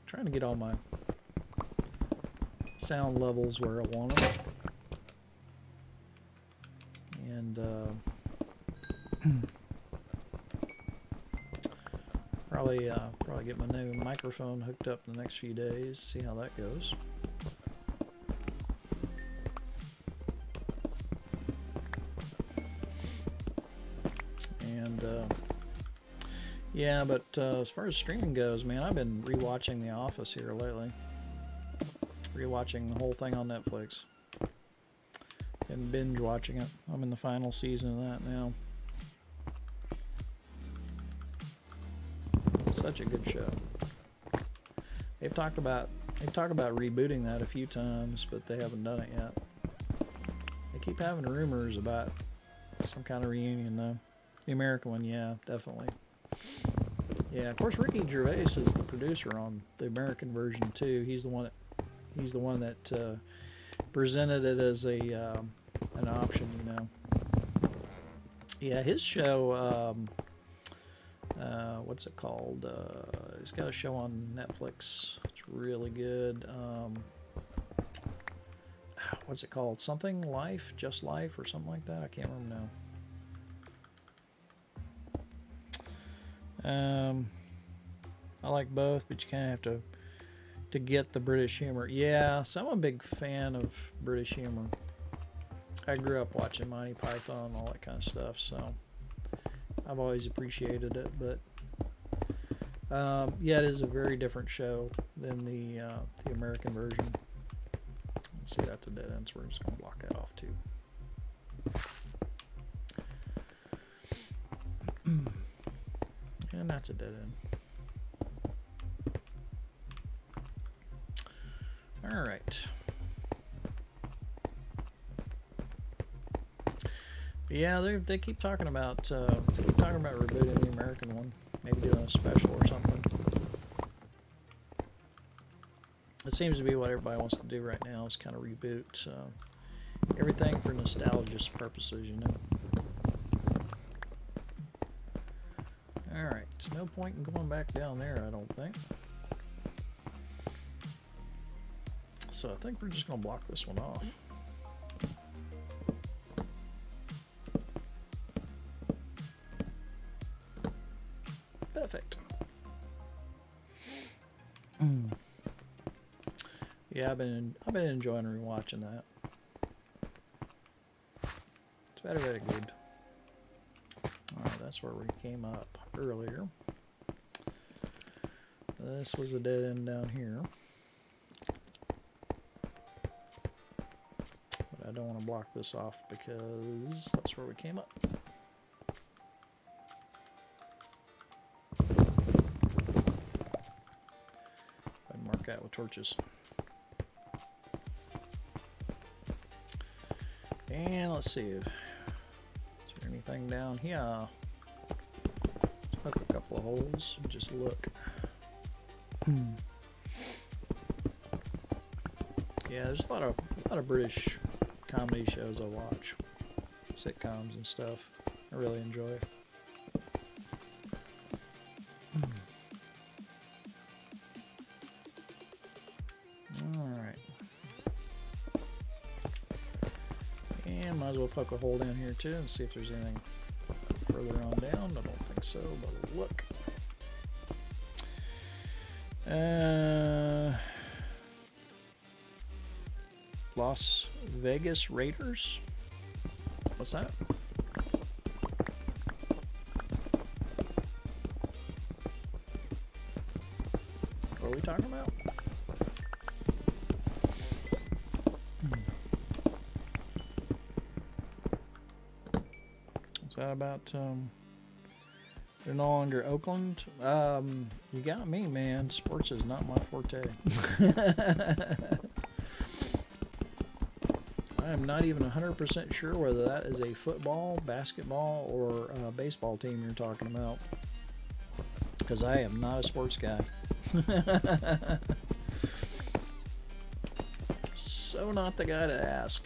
trying to get all my sound levels where I want them, and probably get my new microphone hooked up in the next few days. See how that goes. Yeah, but as far as streaming goes, man, I've been rewatching The Office here lately. Rewatching the whole thing on Netflix. And binge watching it. I'm in the final season of that now. Such a good show. They've talked about rebooting that a few times, but they haven't done it yet. They keep having rumors about some kind of reunion though. The American one, yeah, definitely. Yeah, of course Ricky Gervais is the producer on the American version too. He's the one that presented it as an option, you know. Yeah, his show, what's it called? He's got a show on Netflix. It's really good. What's it called? Something Life, Just Life, or something like that. I can't remember now. I like both, but you kind of have to get the British humor. Yeah, so I'm a big fan of British humor. I grew up watching Monty Python and all that kind of stuff, so I've always appreciated it. But yeah, it is a very different show than the American version. Let's see, that's a dead end, so we're just going to block that off too. And that's a dead end. All right. Yeah, they keep talking about rebooting the American one, maybe doing a special or something. It seems to be what everybody wants to do right now is kind of reboot everything for nostalgia purposes, you know. All right, no point in going back down there, I don't think. So I think we're just going to block this one off. Perfect. Yeah, I've been enjoying rewatching that. It's very, very good. All right, that's where we came up earlier. This was a dead end down here. But I don't want to block this off because that's where we came up. I'd mark that with torches. And let's see, is there anything down here? Let's hook a couple of holes and just look. Yeah, there's a lot of British comedy shows I watch, sitcoms and stuff. I really enjoy it. Might as well poke a hole down here too and see if there's anything further on down. I don't think so, but look. Las Vegas Raiders. What's that? Oh. we talking about? Is that about, they're no longer Oakland? You got me, man. Sports is not my forte. I am not even 100% sure whether that is a football, basketball, or baseball team you're talking about. Because I am not a sports guy. So not the guy to ask.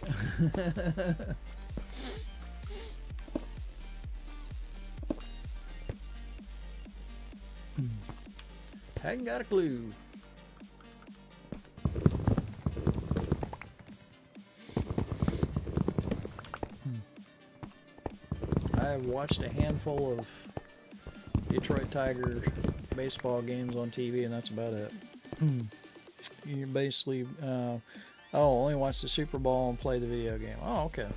Hadn't got a clue. I've watched a handful of Detroit Tigers baseball games on TV, and that's about it. You basically, only watch the Super Bowl and play the video game. Oh, okay.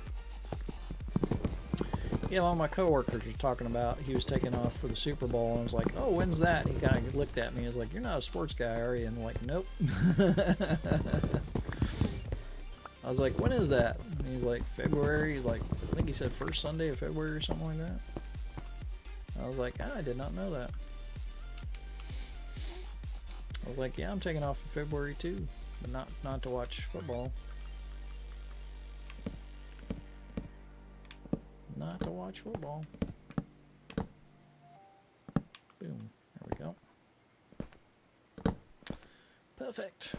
Yeah, one of my coworkers was talking about he was taking off for the Super Bowl, and I was like, "Oh, when's that?" And he kind of looked at me and was like, "You're not a sports guy, are you?" And I'm like, "Nope." I was like, "When is that?" And he's like, "February." Like, I think he said first Sunday of February or something like that. I was like, I did not know that. I was like, yeah, I'm taking off in February too, but not to watch football. Not to watch football. Boom. There we go. Perfect.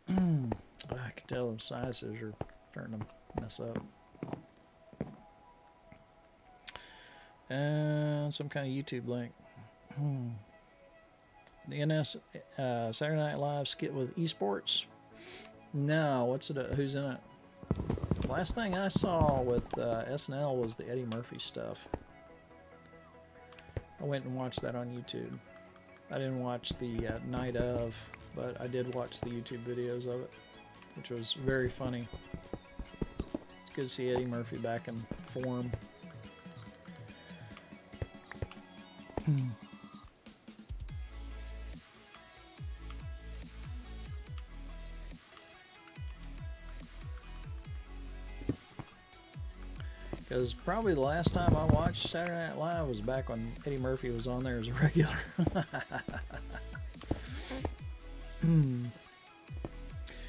I can tell them sinuses are starting to mess up. And some kind of YouTube link. The NS Saturday Night Live skit with esports. No, what's it? Who's in it? Last thing I saw with SNL was the Eddie Murphy stuff. I went and watched that on YouTube. I didn't watch the night of, but I did watch the YouTube videos of it, which was very funny. It's good to see Eddie Murphy back in form. Because probably the last time I watched Saturday Night Live was back when Eddie Murphy was on there as a regular.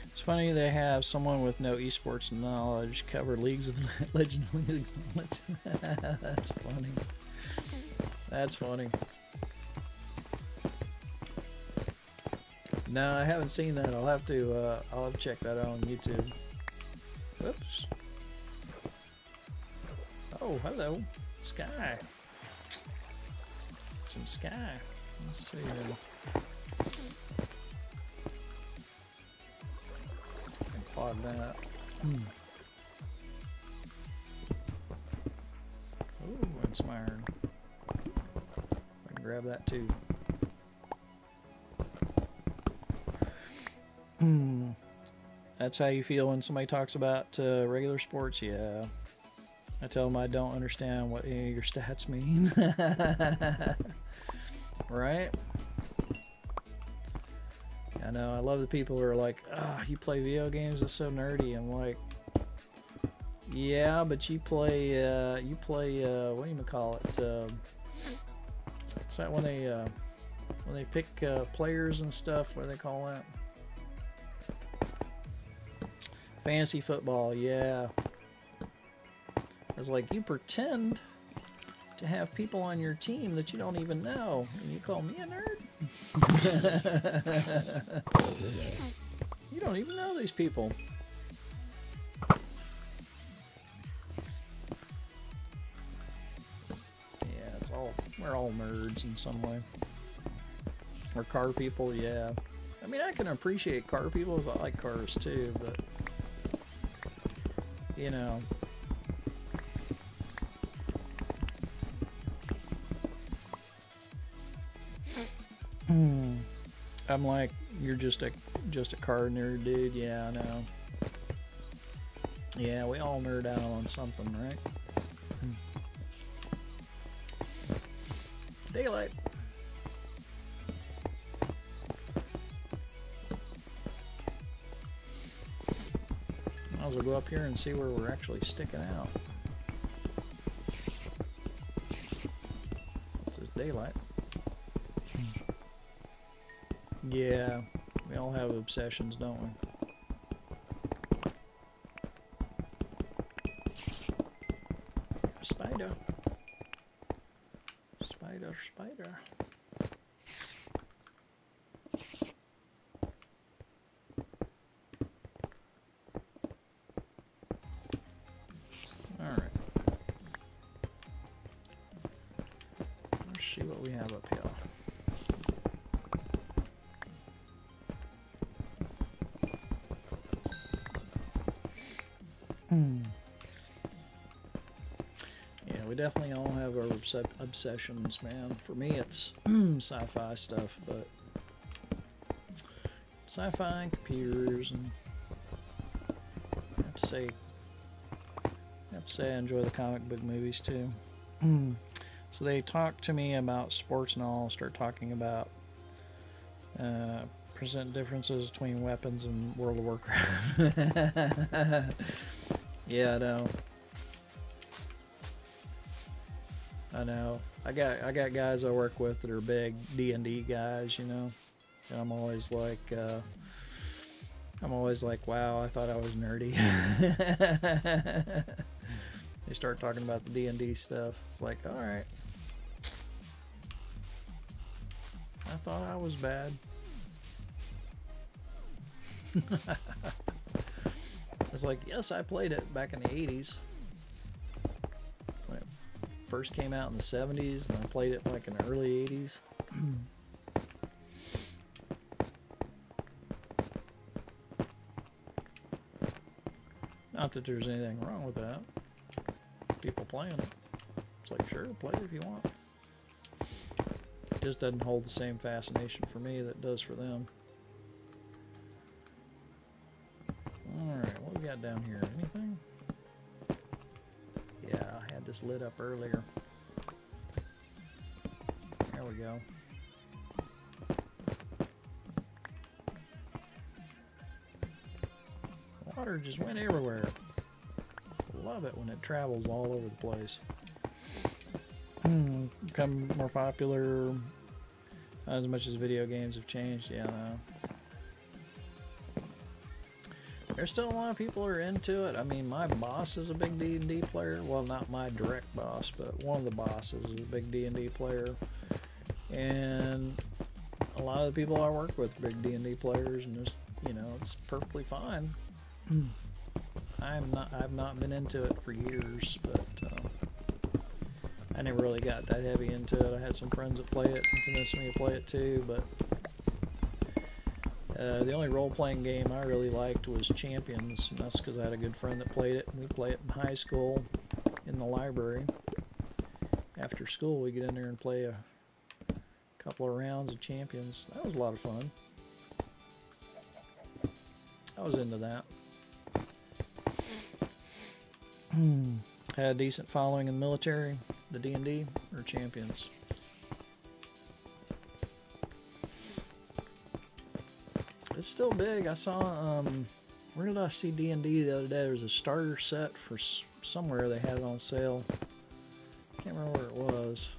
It's funny they have someone with no esports knowledge cover Leagues of Legends. That's funny. That's funny. No, I haven't seen that. I'll have to check that out on YouTube. Whoops. Oh, hello. Sky. Some sky. Let's see. I can plug that. Oh, and some iron. I can grab that too. That's how you feel when somebody talks about regular sports? Yeah. I tell them I don't understand what any of your stats mean. Right? I know. I love the people who are like, you play video games? That's so nerdy. I'm like, yeah, but you play, what do you call it? What's that when they pick players and stuff? What do they call that? Fantasy football, yeah. I was like, you pretend to have people on your team that you don't even know, and you call me a nerd? You don't even know these people. Yeah, we're all nerds in some way. Or car people, yeah. I mean, I can appreciate car people because I like cars too, but you know. I'm like, you're just a car nerd, dude. Yeah, I know. Yeah, we all nerd out on something, right? daylight. Might as well go up here and see where we're actually sticking out. It says daylight. Yeah, we all have obsessions, don't we? Spider. Spider, spider. Alright. Let's see what we have up here. Yeah, we definitely all have our obsessions, man. For me, it's sci-fi stuff, but sci-fi and computers, and I have to say I enjoy the comic book movies too. So they talk to me about sports and all, start talking about present differences between weapons and World of Warcraft. Yeah, I know. I got guys I work with that are big D&D guys, you know. And I'm always like, wow, I thought I was nerdy. They start talking about the D&D stuff. Like, all right. I thought I was bad. It's like, yes, I played it back in the 80s. When it first came out in the 70s, and I played it like in the early 80s. Not that there's anything wrong with that. People playing it. It's like, sure, play it if you want. It just doesn't hold the same fascination for me that it does for them. Alright, what we got down here? Anything? Yeah, I had this lit up earlier. There we go. Water just went everywhere. Love it when it travels all over the place. Become more popular as much as video games have changed. Yeah, I know. There's still a lot of people who are into it. I mean, my boss is a big D&D player. Well, not my direct boss, but one of the bosses is a big D&D player. And a lot of the people I work with are big D&D players, and just, you know, it's perfectly fine. I've not been into it for years, but I never really got that heavy into it. I had some friends that play it and convinced me to play it too, but the only role-playing game I really liked was Champions, and that's because I had a good friend that played it, and we'd play it in high school in the library. After school, we'd get in there and play a couple of rounds of Champions. That was a lot of fun. I was into that. Had a decent following in the military, the D&D, or Champions. It's still big. I saw, where did I see D&D the other day? There was a starter set for somewhere they had it on sale. Can't remember where it was.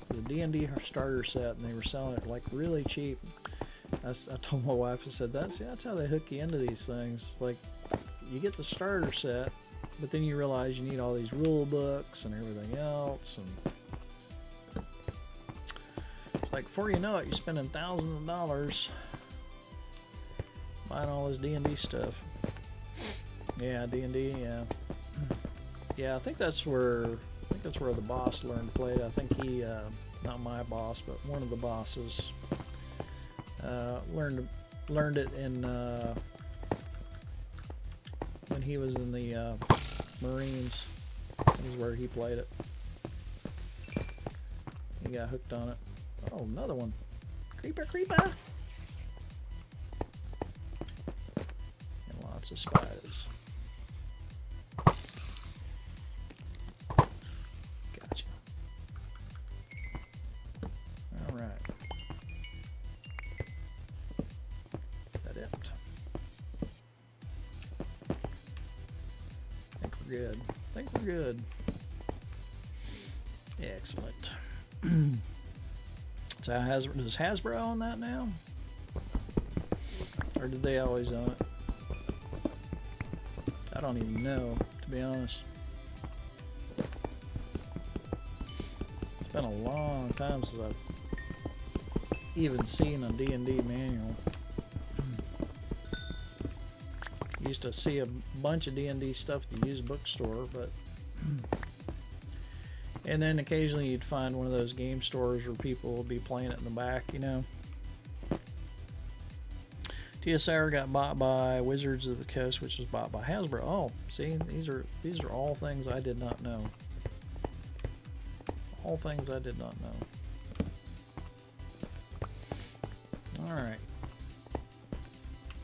The D&D starter set, and they were selling it like really cheap. I told my wife, I said, that's how they hook you into these things. Like, you get the starter set, but then you realize you need all these rule books and everything else, and it's like, before you know it, you're spending thousands of dollars buying all this D&D stuff. Yeah, D&D, yeah. Yeah, I think that's where the boss learned to play it. I think he, not my boss, but one of the bosses, learned it in when he was in the Marines. Is where he played it. He got hooked on it. Oh, another one. Creeper, creeper! And lots of spiders. we're good. I think we're good. Excellent. So does Hasbro own that now? Or did they always own it? I don't even know, to be honest. It's been a long time since I've even seen a D&D manual. Used to see a bunch of D&D stuff at the used bookstore, but and then occasionally you'd find one of those game stores where people would be playing it in the back, you know. TSR got bought by Wizards of the Coast, which was bought by Hasbro. Oh, see, these are all things I did not know. All things I did not know. All right,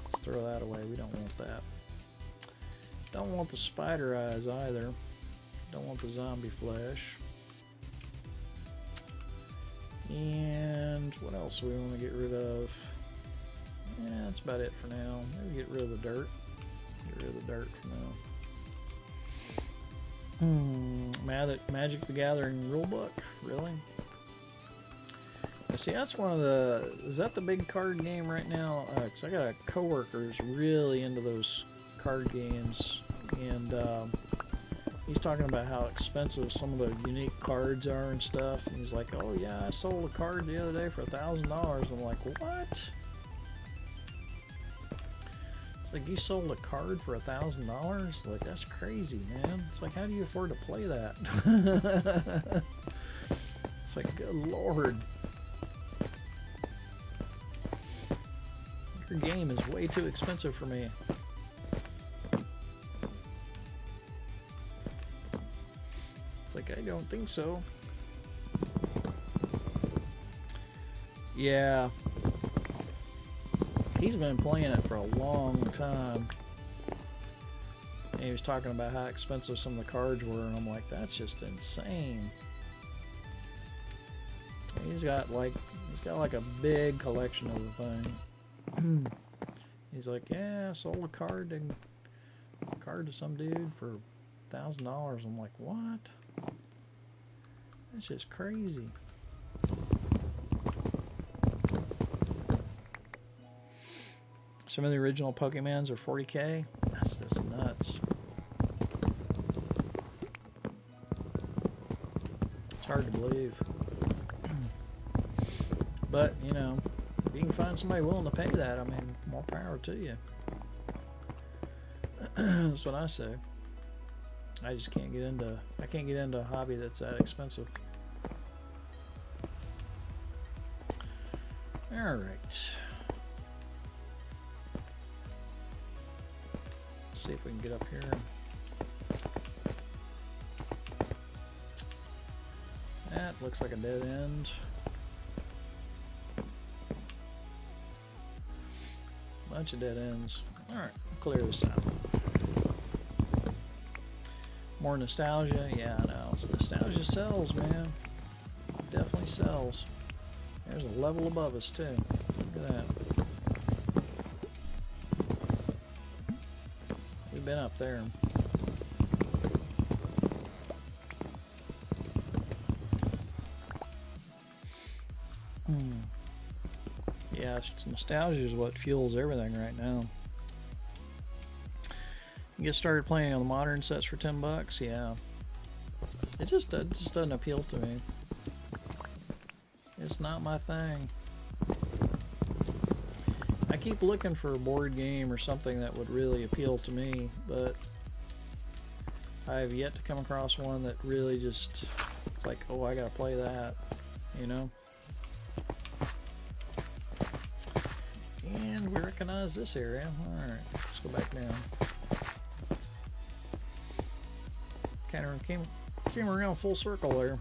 let's throw that away. We don't want that. Don't want the spider eyes either. Don't want the zombie flesh. And what else do we want to get rid of? Yeah, that's about it for now. Maybe get rid of the dirt. Get rid of the dirt for now. Magic the Gathering rulebook? Really? See, that's one of the... Is that the big card game right now? Because I got a coworker who's really into those card games. And he's talking about how expensive some of the unique cards are and stuff. And he's like, oh yeah, I sold a card the other day for $1,000. I'm like, what? It's like, you sold a card for $1,000? Like, that's crazy, man. It's like, how do you afford to play that? It's like, good lord. Your game is way too expensive for me. Like, I don't think so. Yeah. He's been playing it for a long time. And he was talking about how expensive some of the cards were, and I'm like, that's just insane. He's got like a big collection of the thing. He's like, yeah, I sold a card to some dude for $1,000. I'm like, what? That's just crazy. Some of the original Pokemons are 40K. That's just nuts. It's hard to believe. But, you know, if you can find somebody willing to pay that, I mean, more power to you. That's what I say. I just can't get into a hobby that's that expensive. All right. Let's see if we can get up here. That looks like a dead end. Bunch of dead ends. All right, clear this out. More nostalgia, yeah, I know. So nostalgia sells, man. It definitely sells. There's a level above us too. Look at that. We've been up there. Yeah, nostalgia is what fuels everything right now. You get started playing on the modern sets for $10, yeah. It just doesn't appeal to me. It's not my thing. I keep looking for a board game or something that would really appeal to me, but I have yet to come across one that really just, it's like, oh, I gotta play that, you know? And we recognize this area. Alright, let's go back down. Kind of came around full circle there.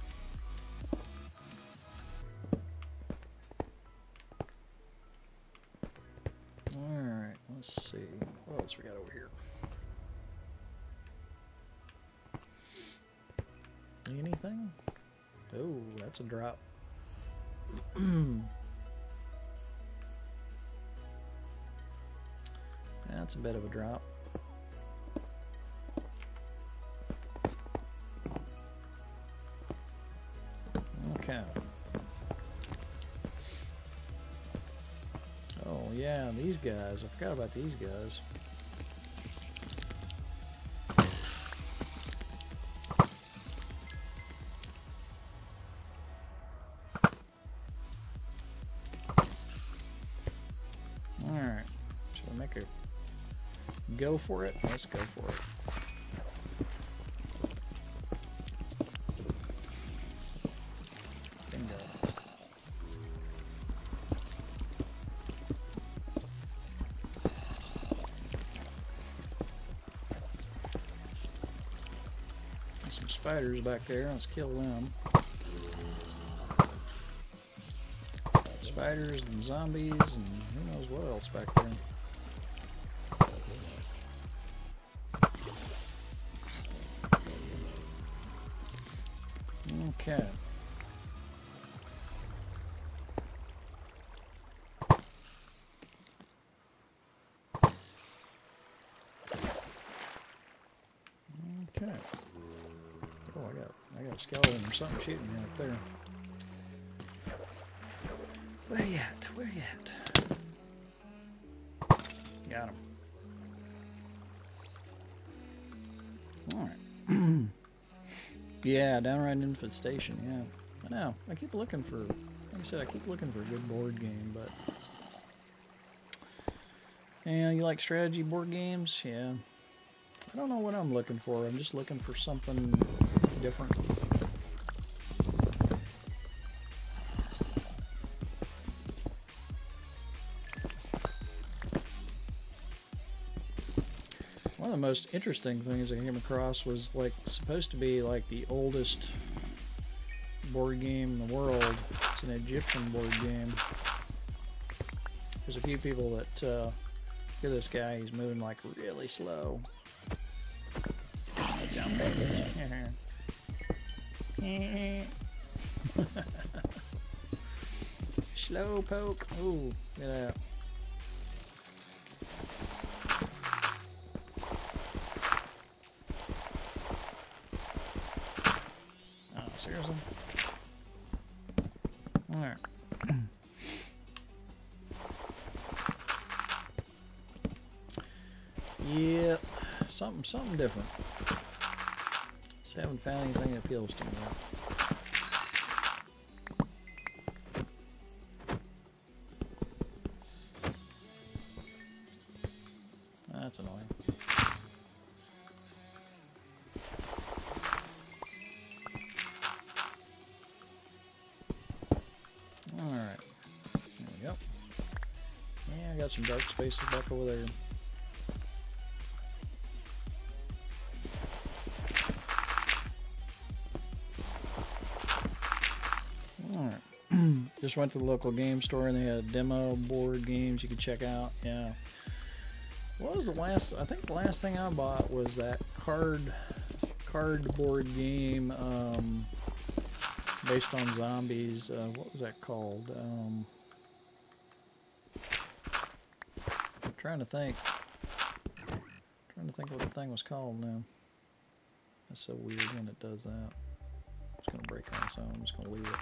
Alright, let's see. What else we got over here? Anything? Oh, that's a drop. That's a bit of a drop. these guys. I forgot about these guys. Alright. Should I make a go for it? Let's go for it. Spiders back there. Let's kill them. Spiders and zombies and who knows what else back there. Okay. Okay. Oh, I got a skeleton or something shooting me up there. Where you at? Where you at? Got him. Alright. Yeah, downright infestation, yeah. I know. I keep looking for, like I said, I keep looking for a good board game, but... Yeah, you like strategy board games? Yeah. I don't know what I'm looking for. I'm just looking for something different. One of the most interesting things I came across was like supposed to be like the oldest board game in the world. It's an Egyptian board game. There's a few people that look at this guy. He's moving like really slow. Slow poke. Ooh, look at that. Oh, seriously? Alright. Yep. Something different. Just haven't found anything that appeals to me yet. That's annoying. Alright. There we go. Yeah, I got some dark spaces back over there. Just went to the local game store and they had demo board games you could check out. Yeah. What was the last? I think the last thing I bought was that cardboard game based on zombies. What was that called? I'm trying to think. What the thing was called now. That's so weird when it does that. It's gonna break on its own. I'm just gonna leave it.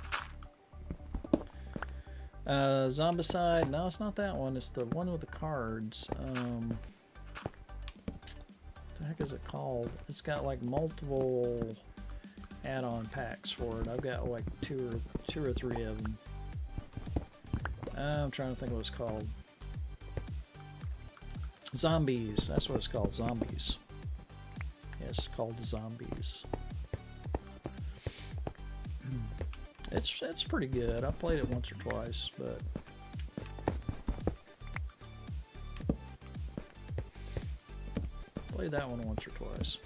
Zombicide. No, it's not that one. It's the one with the cards. What the heck is it called? It's got like multiple add-on packs for it. I've got like two or three of them. I'm trying to think what it's called. Zombies. That's what it's called. Zombies. Yeah, it's called Zombies. It's pretty good. I played it once or twice, but played that one once or twice.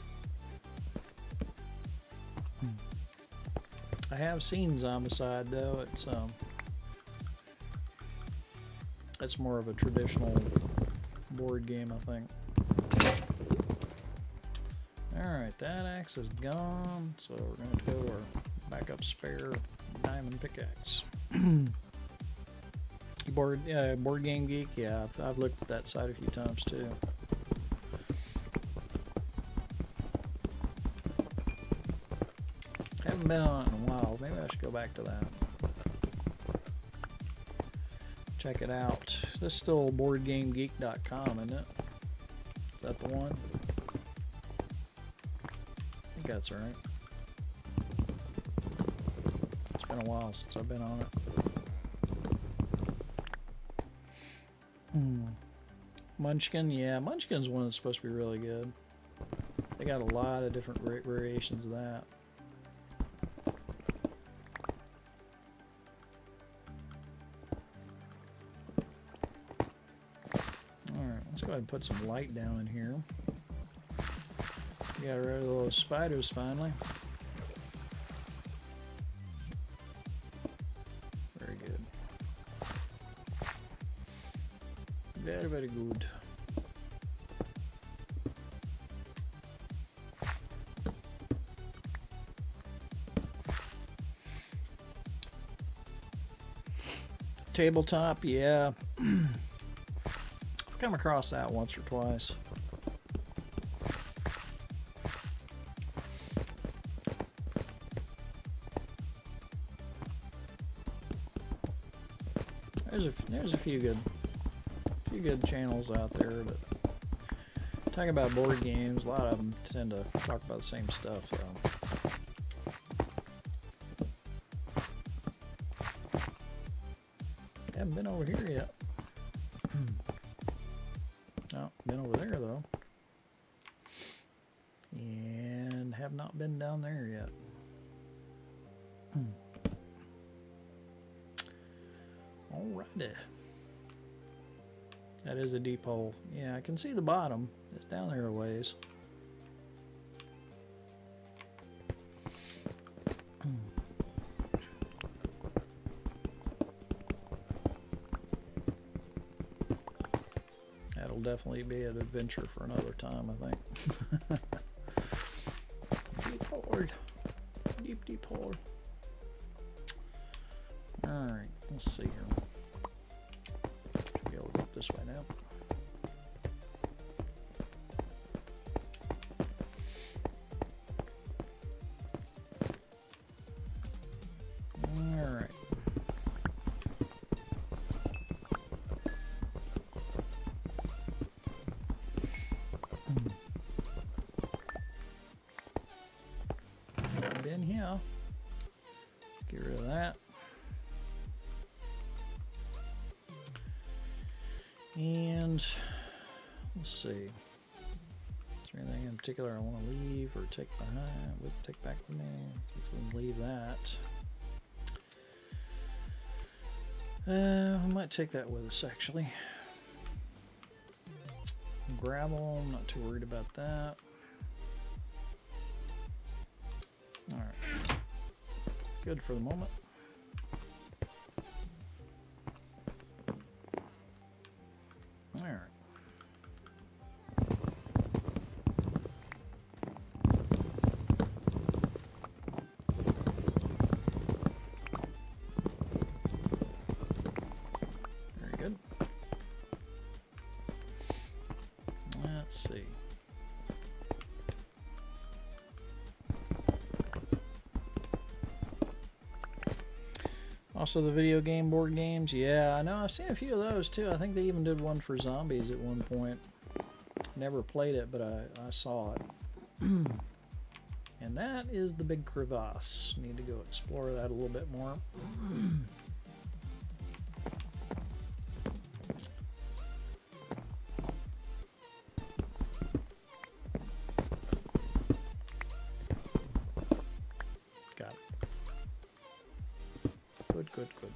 I have seen Zombicide though. It's more of a traditional board game, I think. Alright, that axe is gone, so we're going to go to our backup spare diamond pickaxe. Board Game Geek, yeah, I've looked at that site a few times too. Haven't been on it in a while. Maybe I should go back to that. check it out. This is still BoardGameGeek.com, isn't it? Is that the one? I think that's right. It's been a while since I've been on it. Munchkin, yeah, Munchkin's one that's supposed to be really good. They got a lot of different variations of that. Alright, let's go ahead and put some light down in here. Got rid of those spiders finally. Very good. Very, very good. Tabletop, yeah. I've come across that once or twice. There's a few good channels out there that talk about board games. A lot of them tend to talk about the same stuff, though. Haven't been over here yet. Oh, been over there though, and have not been down there yet. Alrighty. That is a deep hole. Yeah, I can see the bottom. It's down there a ways. That'll definitely be an adventure for another time, I think. Deep hole. Deep, deep hole. Alright, let's see here. Should be able to go this way now. Alright. In here. Get rid of that. And let's see. Is there anything in particular I want to leave or take behind? Would take back with me. We can leave that. I might take that with us actually. Gravel, I'm not too worried about that. Alright. Good for the moment. Alright. Very good. Let's see. Also the video game board games, yeah, I know, I've seen a few of those too. I think they even did one for zombies at one point. Never played it, but I saw it. And that is the Big Crevasse. Need to go explore that a little bit more. Got it. Good, good, good.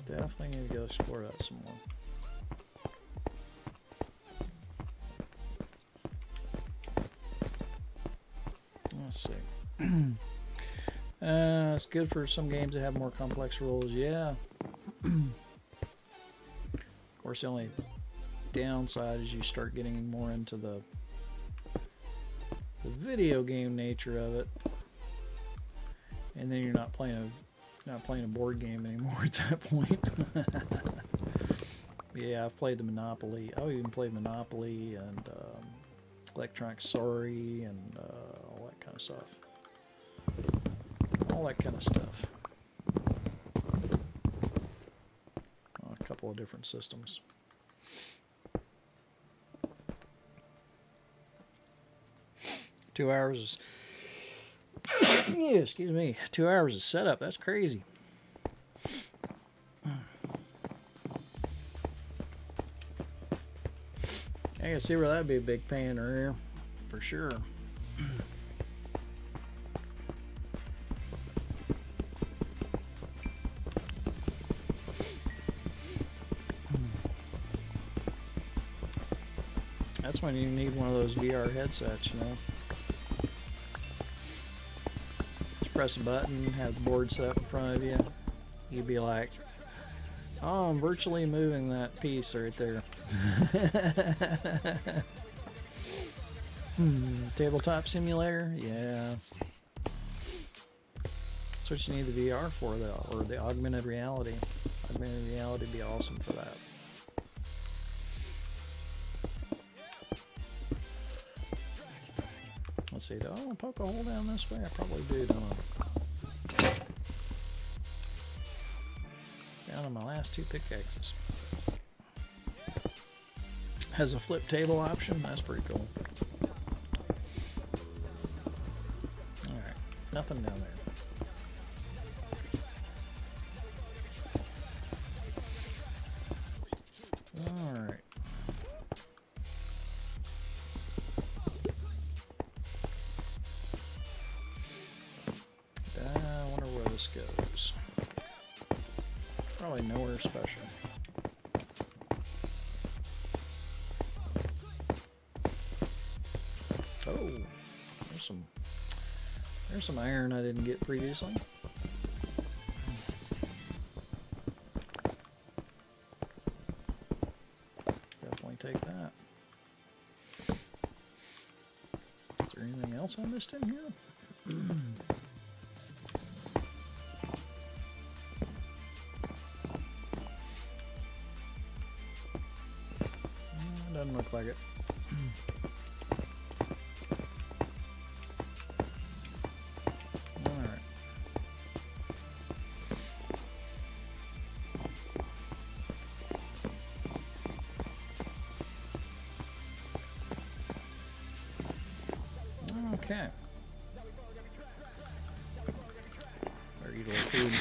Definitely need to go explore that some more. Let's see. It's good for some games that have more complex rules, yeah. Of course, the only downside is you start getting more into the video game nature of it, and then you're not playing a board game anymore at that point. Yeah, I've played the Monopoly. I've even played Monopoly and Electronic Sorry and all that kind of stuff. all that kind of stuff. A couple of different systems. Two hours is, yeah, excuse me, 2 hours of setup. That's crazy. I can see where that'd be a big pain in the rear, for sure. That's when you need one of those VR headsets, you know. Just press a button, have the board set up in front of you. You'd be like, oh, I'm virtually moving that piece right there. Tabletop simulator? Yeah. That's what you need the VR for, though, or the augmented reality. Augmented reality would be awesome for that. Let's see, do I want to poke a hole down this way? I probably do, don't I? Down on my last two pickaxes. Has a flip table option. That's pretty cool. Alright, nothing down there. Alright. I wonder where this goes. Probably nowhere special. Oh, there's some iron I didn't get previously. Definitely take that. Is there anything else I missed in here? Doesn't look like it. Alright. Okay. Better eat a little food.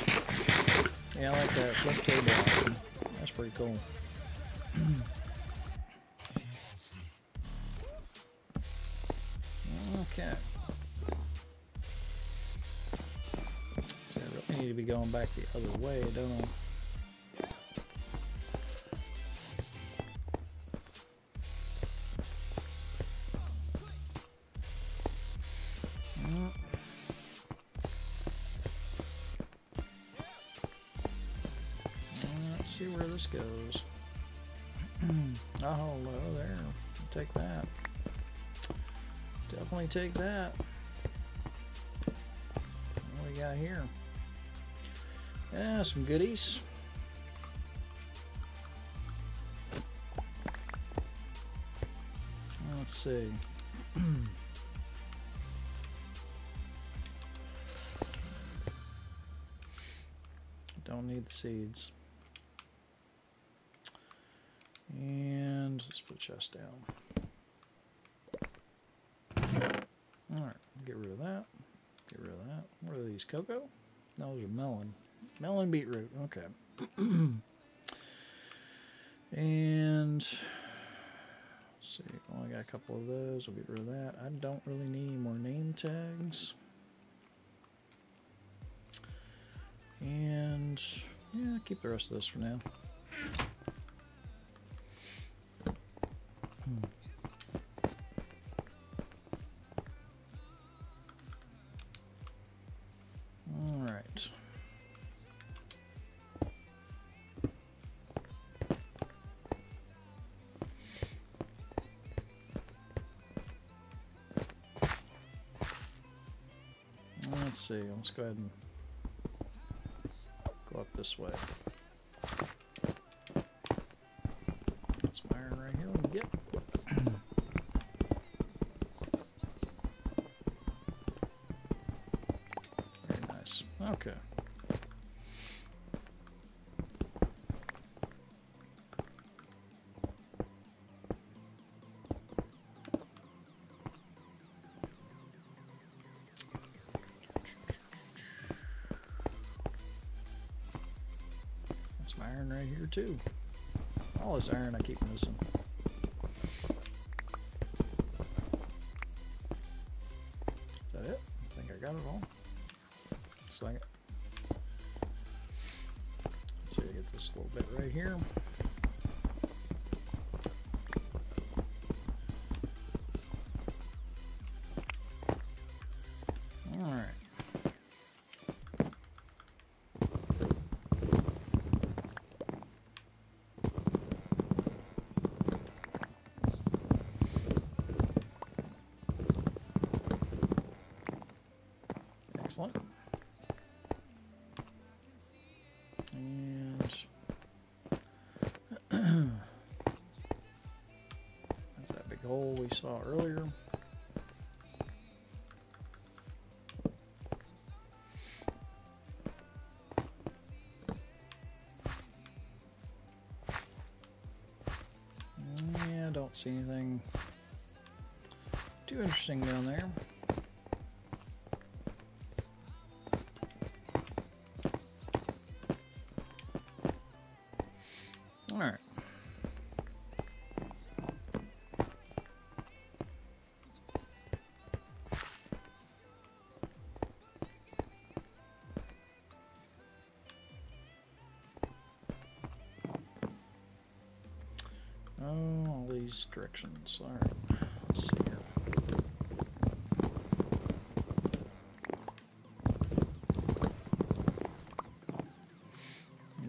Yeah, I like that flip table option. That's pretty cool. Okay. So I really need to be going back the other way, don't I? Let's see where this goes. Oh, hello there. I'll take that. Definitely take that. What do we got here? Yeah, some goodies. Let's see. Don't need the seeds. And let's put the chest down. Alright, get rid of that. Get rid of that. What are these? Cocoa? Those are melon. Melon beetroot. Okay. And let's see. Only got a couple of those. We'll get rid of that. I don't really need any more name tags. And yeah, keep the rest of this for now. Alright. Let's see, let's go ahead and go up this way. Got some iron right here. Let me get. Very nice. Okay. That's my iron right here too. All this iron I keep missing. Is that it? I think I got it all. Looks like it. Let's see, I get this little bit right here. Alright. Excellent. And that's that big hole we saw earlier. Yeah, don't see anything too interesting down there. All right. Oh, all these directions. All right. Let's see here.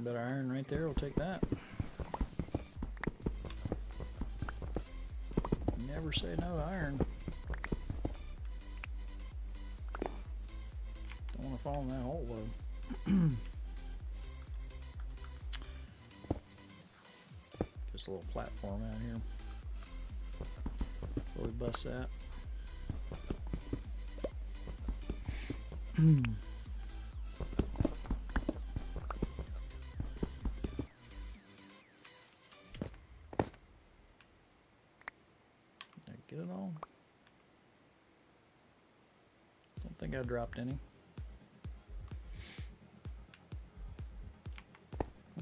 Better iron right there. We'll take that. Never say no to iron. Don't want to fall in that hole though. Just a little platform out here. Will we bust that? Get it all? Don't think I dropped any.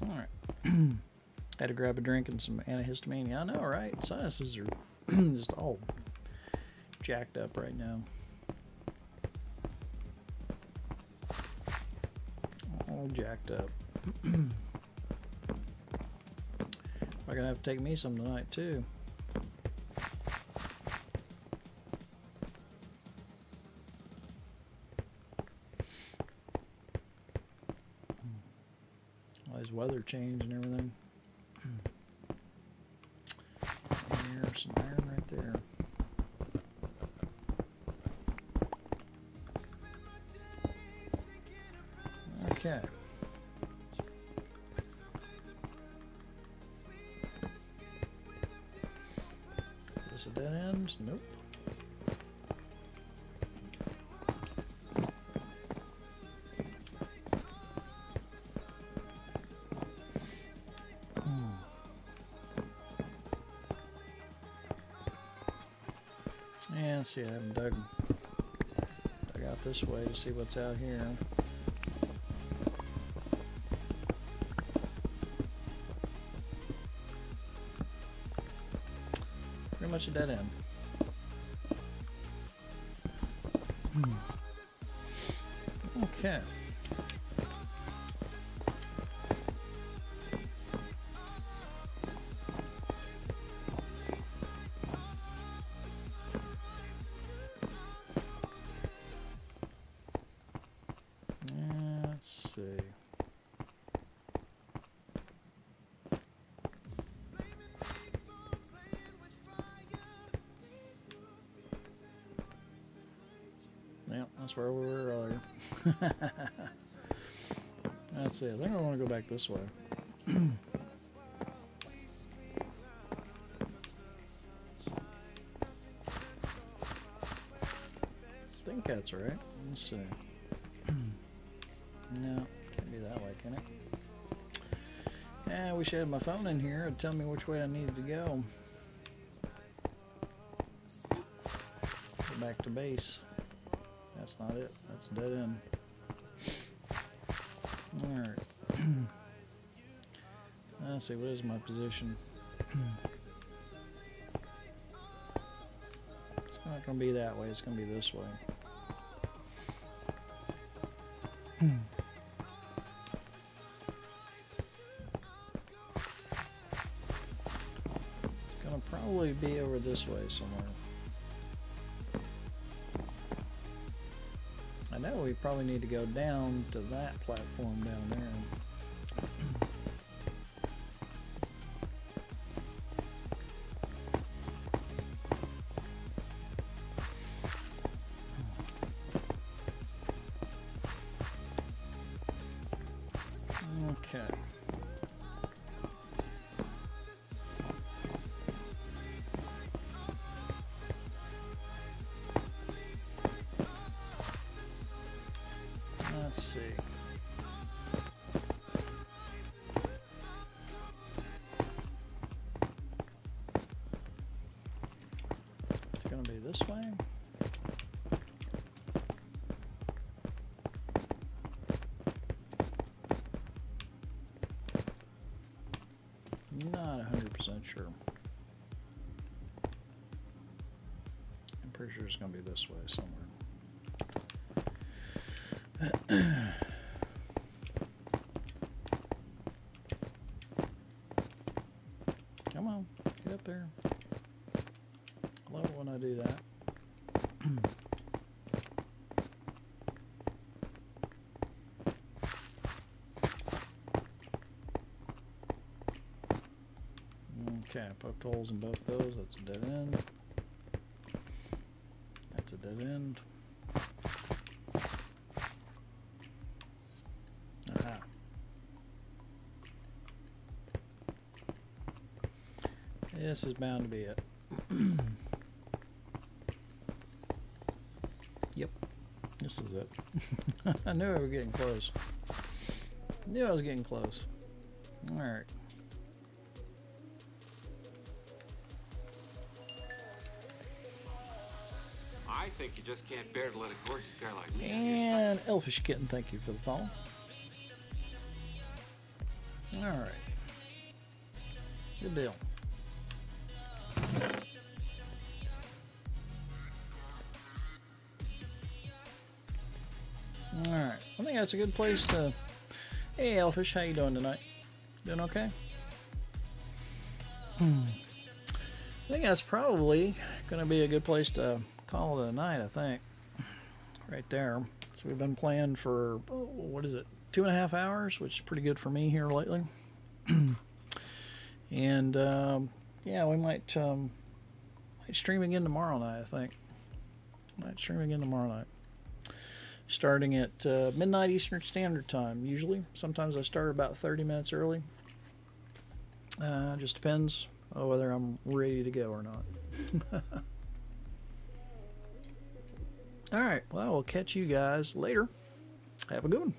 Alright. Had to grab a drink and some antihistamine. Yeah, I know, right? Sinuses are just all jacked up right now. All jacked up. I'm gonna have to take me some tonight too. Weather change and everything. There's some iron right there. Okay. Is this a dead end? Nope. Yeah, let's see, I haven't dug out this way to see what's out here. Pretty much a dead end. Okay. Let's see. Yep, that's where we were earlier. Let's see, I think I want to go back this way. I think that's right. Let's see. No, can't be that way, can it? I wish I had my phone in here. It'd tell me which way I needed to go. Go back to base. That's not it. That's dead end. Alright. Let's see, what is my position? It's not going to be that way. It's going to be this way. Gonna probably be over this way somewhere. I know we probably need to go down to that platform down there. Okay. Let's see. It's going to be this way. Not 100% sure. I'm pretty sure it's going to be this way somewhere. Come on, get up there. I love it when I do that. Okay, I poked holes in both those. That's a dead end. That's a dead end. Aha. This is bound to be it. Yep, this is it. I knew I was getting close. Knew I was getting close. All right. I think you just can't bear to let a gorgeous guy like me. And Elfish Kitten, thank you for the follow. Alright. Good deal. Alright. I think that's a good place to... Hey Elfish, how you doing tonight? Doing okay? I think that's probably going to be a good place to call it a night, I think. Right there. So we've been playing for, oh, what is it, 2.5 hours, which is pretty good for me here lately. And yeah, we might stream again tomorrow night, I think. Might stream again tomorrow night. Starting at midnight Eastern Standard Time, usually. Sometimes I start about 30 minutes early. Just depends on whether I'm ready to go or not. Alright, well, I will catch you guys later. Have a good one.